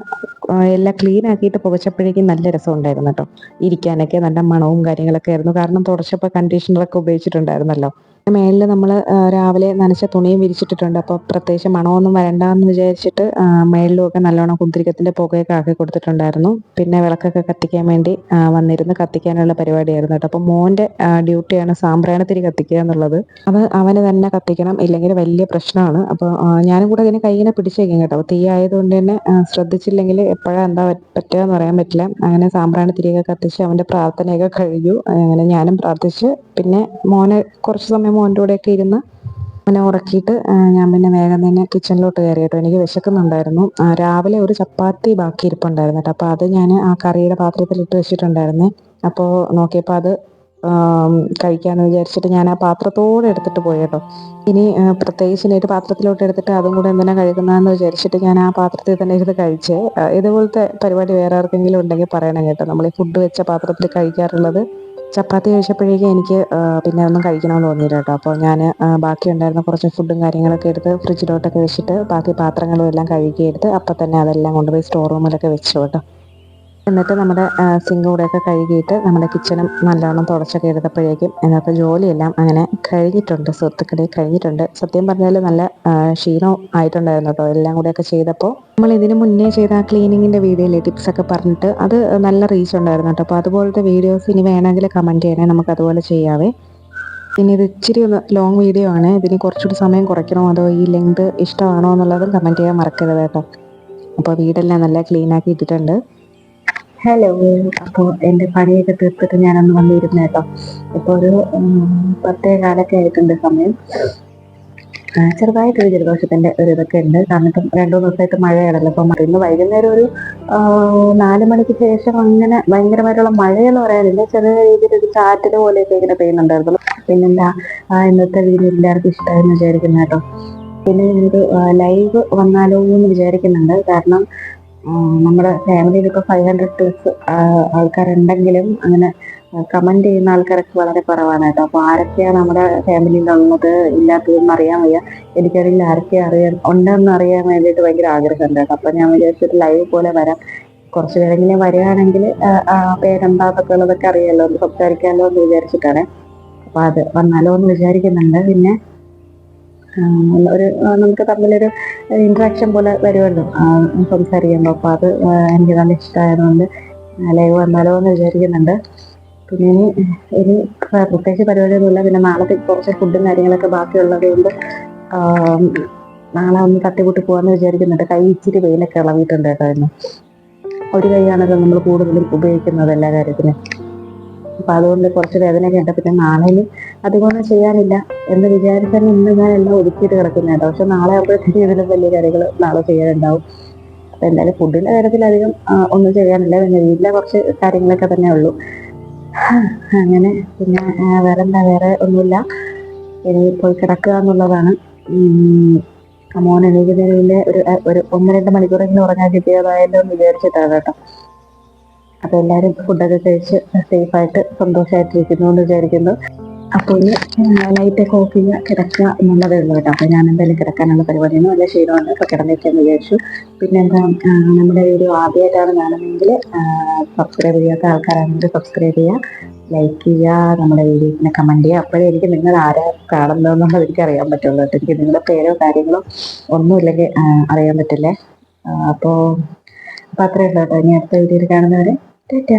എല്ലാം ക്ലീൻ ആക്കിയിട്ട് പുകച്ചപ്പോഴേക്കും നല്ല രസമുണ്ടായിരുന്നു കേട്ടോ. ഇരിക്കാനൊക്കെ നല്ല മണവും കാര്യങ്ങളൊക്കെ ആയിരുന്നു. കാരണം തുടച്ചപ്പോൾ കണ്ടീഷണറൊക്കെ ഉപയോഗിച്ചിട്ടുണ്ടായിരുന്നല്ലോ. മേളിൽ നമ്മൾ രാവിലെ നനച്ച തുണിയും വിരിച്ചിട്ടിട്ടുണ്ട്. അപ്പോൾ പ്രത്യേകിച്ച് മണമൊന്നും വരണ്ടെന്ന് വിചാരിച്ചിട്ട് മേളിലുമൊക്കെ നല്ലോണം കുന്തിരിക്കത്തിൻ്റെ പുകയൊക്കെ ആക്കി കൊടുത്തിട്ടുണ്ടായിരുന്നു. പിന്നെ വിളക്കൊക്കെ കത്തിക്കാൻ വേണ്ടി വന്നിരുന്ന് കത്തിക്കാനുള്ള പരിപാടിയായിരുന്നു കേട്ടോ. അപ്പോൾ മോൻ്റെ ഡ്യൂട്ടിയാണ് സാമ്പ്രാണിത്തിരി കത്തിക്കുക എന്നുള്ളത്. അത് അവന് തന്നെ കത്തിക്കണം, ഇല്ലെങ്കിൽ വലിയ പ്രശ്നമാണ്. അപ്പോൾ ഞാനും കൂടെ അതിനെ കൈയിനെ പിടിച്ചേക്കും കേട്ടോ. തീ ആയതുകൊണ്ട് തന്നെ ശ്രദ്ധിച്ചില്ലെങ്കിൽ എപ്പോഴാണ് എന്താ പറ്റുക എന്ന് പറയാൻ പറ്റില്ല. അങ്ങനെ സാമ്പ്രാണിത്തിരിയൊക്കെ കത്തിച്ച് അവൻ്റെ പ്രാർത്ഥനയൊക്കെ കഴിഞ്ഞു. അങ്ങനെ ഞാനും പ്രാർത്ഥിച്ച് പിന്നെ മോനെ കുറച്ച് സമയം മോൻ്റെ കൂടെയൊക്കെ ഇരുന്ന് അവനെ ഉറക്കിയിട്ട് ഞാൻ പിന്നെ വേഗം തന്നെ കിച്ചണിലോട്ട് കയറി കേട്ടോ. എനിക്ക് വിശക്കുന്നുണ്ടായിരുന്നു. രാവിലെ ഒരു ചപ്പാത്തി ബാക്കി ഇരിപ്പുണ്ടായിരുന്നു കേട്ടോ. അപ്പോൾ അത് ഞാൻ ആ കറിയുടെ പാത്രത്തിൽ ഇട്ട് വെച്ചിട്ടുണ്ടായിരുന്നേ. അപ്പോൾ നോക്കിയപ്പോൾ അത് കഴിക്കാമെന്ന് വിചാരിച്ചിട്ട് ഞാൻ ആ പാത്രത്തോടെ എടുത്തിട്ട് പോയി കേട്ടോ. ഇനി പ്രത്യേകിച്ച് ഒരു പാത്രത്തിലോട്ട് എടുത്തിട്ട് അതും കൂടെ എന്തിനാ കഴിക്കുന്നതെന്ന് വിചാരിച്ചിട്ട് ഞാൻ ആ പാത്രത്തിൽ തന്നെ ഇരുന്ന് കഴിച്ച്. ഇതുപോലത്തെ പരിപാടി വേറെ ആർക്കെങ്കിലും ഉണ്ടെങ്കിൽ പറയണം കേട്ടോ. നമ്മൾ ഈ ഫുഡ് വെച്ച പാത്രത്തിൽ കഴിക്കാറുള്ളത്. ചപ്പാത്തി കഴിച്ചപ്പോഴേക്കും എനിക്ക് പിന്നെ ഒന്നും കഴിക്കണമെന്ന് തോന്നിയില്ല കേട്ടോ. അപ്പോൾ ഞാൻ ബാക്കി ഉണ്ടായിരുന്ന കുറച്ച് ഫുഡും കാര്യങ്ങളൊക്കെ എടുത്ത് ഫ്രിഡ്ജിലോട്ടൊക്കെ വെച്ചിട്ട് ബാക്കി പാത്രങ്ങളും എല്ലാം കഴുകിയെടുത്ത് അപ്പം തന്നെ അതെല്ലാം കൊണ്ടുപോയി സ്റ്റോർ റൂമിലൊക്കെ വെച്ചു കേട്ടോ. എന്നിട്ട് നമ്മുടെ സിങ്ക് കൂടെയൊക്കെ കഴുകിയിട്ട് നമ്മുടെ കിച്ചണും നല്ലോണം തുടച്ചൊക്കെ എടുത്തപ്പോഴേക്കും ഇന്നത്തെ ജോലിയെല്ലാം അങ്ങനെ കഴിഞ്ഞിട്ടുണ്ട്, സുഹൃത്തുക്കളെ കഴിഞ്ഞിട്ടുണ്ട്. സത്യം പറഞ്ഞാൽ നല്ല ക്ഷീണം ആയിട്ടുണ്ടായിരുന്നു കേട്ടോ എല്ലാം കൂടെയൊക്കെ ചെയ്തപ്പോൾ. നമ്മൾ ഇതിന് മുന്നേ ചെയ്ത ആ ക്ലീനിങ്ങിൻ്റെ വീഡിയോയിലെ ടിപ്സൊക്കെ പറഞ്ഞിട്ട് അത് നല്ല റീച്ച് ഉണ്ടായിരുന്നു കേട്ടോ. അപ്പോൾ അതുപോലത്തെ വീഡിയോസ് ഇനി വേണമെങ്കിൽ കമൻറ്റ് ചെയ്യണേ, നമുക്ക് അതുപോലെ ചെയ്യാവേ. പിന്നെ ഇത് ഇച്ചിരി ഒന്ന് ലോങ് വീഡിയോ ആണ്. ഇതിന് കുറച്ചുകൂടി സമയം കുറയ്ക്കണോ അതോ ഈ ലെങ്ത് ഇഷ്ടമാണോ എന്നുള്ളതും കമൻറ്റ് ചെയ്യാൻ മറക്കരുത് കേട്ടോ. അപ്പോൾ വീടെല്ലാം നല്ല ക്ലീൻ ആക്കി ഇട്ടിട്ടുണ്ട്. ഹലോ, അപ്പോൾ എൻ്റെ പണിയൊക്കെ തീർത്തിട്ട് ഞാനൊന്ന് വന്നിരുന്നു കേട്ടോ. ഇപ്പോൾ ഒരു 10:15 ആയിട്ടുണ്ട് സമയം. ചെറുതായിട്ടൊരു ജലദോഷത്തിൻ്റെ ഒരു ഇതൊക്കെ ഉണ്ട്. കാരണം ഇപ്പം 2-3 ദിവസമായിട്ട് മഴയാണല്ലോ. അപ്പം ഇന്ന് വൈകുന്നേരം ഒരു 4 മണിക്ക് ശേഷം അങ്ങനെ ഭയങ്കരമായിട്ടുള്ള മഴയെന്ന് പറയാനില്ല, ചെറിയ രീതിയിലൊരു ചാറ്റൽ പോലെയൊക്കെ ഇങ്ങനെ പെയ്യുന്നുണ്ടായിരുന്നു. പിന്നെന്താ ഇന്നത്തെ വീഡിയോ എല്ലാവർക്കും ഇഷ്ടമായെന്ന് വിചാരിക്കുന്നു കേട്ടോ. പിന്നെ ഞാനൊരു ലൈവ് വന്നാലോ എന്ന് വിചാരിക്കുന്നുണ്ട്. കാരണം നമ്മുടെ ഫാമിലിയിൽ ഇപ്പോൾ 500+ ആൾക്കാരുണ്ടെങ്കിലും അങ്ങനെ കമൻറ്റ് ചെയ്യുന്ന ആൾക്കാരൊക്കെ വളരെ കുറവാണ് കേട്ടോ. അപ്പോൾ ആരൊക്കെയാണ് നമ്മുടെ ഫാമിലിയിലുള്ളത് ഇല്ലാത്തതെന്ന് അറിയാൻ വയ്യ. എനിക്കാണെങ്കിൽ ആരൊക്കെ അറിയാൻ ഉണ്ടെന്ന് അറിയാൻ വേണ്ടിയിട്ട് ഭയങ്കര ആഗ്രഹമുണ്ട് കേട്ടോ. അപ്പോൾ ഞാൻ വിചാരിച്ചൊരു ലൈവ് പോലെ വരാം. കുറച്ച് പേരെങ്കിലും വരികയാണെങ്കിൽ പേരെന്താന്നൊക്കെ ഉള്ളതൊക്കെ അറിയാമല്ലോ, ഒന്ന് സംസാരിക്കാമല്ലോ എന്ന് വിചാരിച്ചിട്ടാണ്. അപ്പോൾ അത് വന്നാലോ എന്ന് വിചാരിക്കുന്നുണ്ട്. പിന്നെ ഒരു നമുക്ക് തമ്മിലൊരു ഇൻട്രാക്ഷൻ പോലെ വരുമല്ലോ സംസാരിക്കുമ്പോൾ. അപ്പോൾ അത് എനിക്ക് നല്ല ഇഷ്ടമായതുകൊണ്ട് ലൈവ് വന്നാലോ എന്ന് വിചാരിക്കുന്നുണ്ട്. പിന്നെ ഇനി പ്രത്യേകിച്ച് പരിപാടിയൊന്നുമില്ല. പിന്നെ നാളത്തെ കുറച്ച് ഫുഡും കാര്യങ്ങളൊക്കെ ബാക്കിയുള്ളത് കൊണ്ട് നാളെ ഒന്ന് തട്ടിക്കൂട്ടി പോകാമെന്ന് വിചാരിക്കുന്നുണ്ട്. കൈ ഇച്ചിരി വെയിലൊക്കെ ഇളവിയിട്ടുണ്ട് കേട്ടോ ഇന്ന്. ഒരു കൈയാണല്ലോ നമ്മൾ കൂടുതലും ഉപയോഗിക്കുന്നത് എല്ലാ കാര്യത്തിനും. അപ്പം അതുകൊണ്ട് കുറച്ച് വേദനയൊക്കെ ഉണ്ട്. പിന്നെ നാളെയും അധികമൊന്നും ചെയ്യാനില്ല എന്ന് വിചാരിച്ചാൽ ഇന്ന് ഞാൻ എല്ലാം ഒതുക്കിയിട്ട് കിടക്കുന്നത് കേട്ടോ. പക്ഷെ നാളെ ആകുമ്പോഴത്തേക്ക് ഇതിലും വലിയ കാര്യങ്ങൾ നാളെ ചെയ്യാനുണ്ടാവും. അപ്പം എന്തായാലും ഫുഡിൻ്റെ കാര്യത്തിൽ അധികം ഒന്നും ചെയ്യാനില്ല. പിന്നെ വീട്ടിലെ കുറച്ച് കാര്യങ്ങളൊക്കെ തന്നെ ഉള്ളൂ. അങ്ങനെ പിന്നെ വേറെ ഒന്നുമില്ല. ഇനി പോയി കിടക്കുക എന്നുള്ളതാണ്. മോൻ എണീക്കുന്നതിന് ഒരു 1-2 മണിക്കൂറെങ്കിലും ഉറങ്ങാൻ കിട്ടിയതായല്ലോ എന്ന് വിചാരിച്ചിട്ടാണ് കേട്ടോ. അപ്പോൾ എല്ലാവരും ഫുഡൊക്കെ കഴിച്ച് സേഫായിട്ട് സന്തോഷമായിട്ടിരിക്കുന്നു എന്ന് വിചാരിക്കുന്നു. അപ്പോൾ ഇനി ലൈറ്റൊക്കെ ഓഫ് ചെയ്യുക, കിടക്കുക എന്നുള്ളതേ ഉള്ളൂ കേട്ടോ. അപ്പോൾ ഞാൻ എന്തായാലും കിടക്കാനുള്ള പരിപാടിയൊന്നും നല്ല ക്ഷീണമുണ്ട്. അപ്പോൾ കിടന്നേക്കാന്ന് വിചാരിച്ചു. പിന്നെന്താ, നമ്മുടെ വീഡിയോ ആദ്യമായിട്ടാണ് കാണുന്നതെങ്കിൽ സബ്സ്ക്രൈബ് ചെയ്യാത്ത ആൾക്കാരാണെങ്കിൽ സബ്സ്ക്രൈബ് ചെയ്യുക, ലൈക്ക് ചെയ്യുക, നമ്മുടെ വീഡിയോസിനെ കമൻറ്റ് ചെയ്യുക. അപ്പോഴേ എനിക്ക് നിങ്ങൾ ആരാ കാണുന്നതെന്നുള്ളത് എനിക്ക് അറിയാൻ പറ്റുള്ളൂ കേട്ടോ. എനിക്ക് നിങ്ങളുടെ പേരോ കാര്യങ്ങളോ ഒന്നുമില്ലെങ്കിൽ അറിയാൻ പറ്റില്ലേ. അപ്പോൾ അത്രയേ ഉള്ളൂ കേട്ടോ. ഇനി അടുത്ത വീഡിയോയിൽ കാണുന്നവരെ ടാറ്റാ.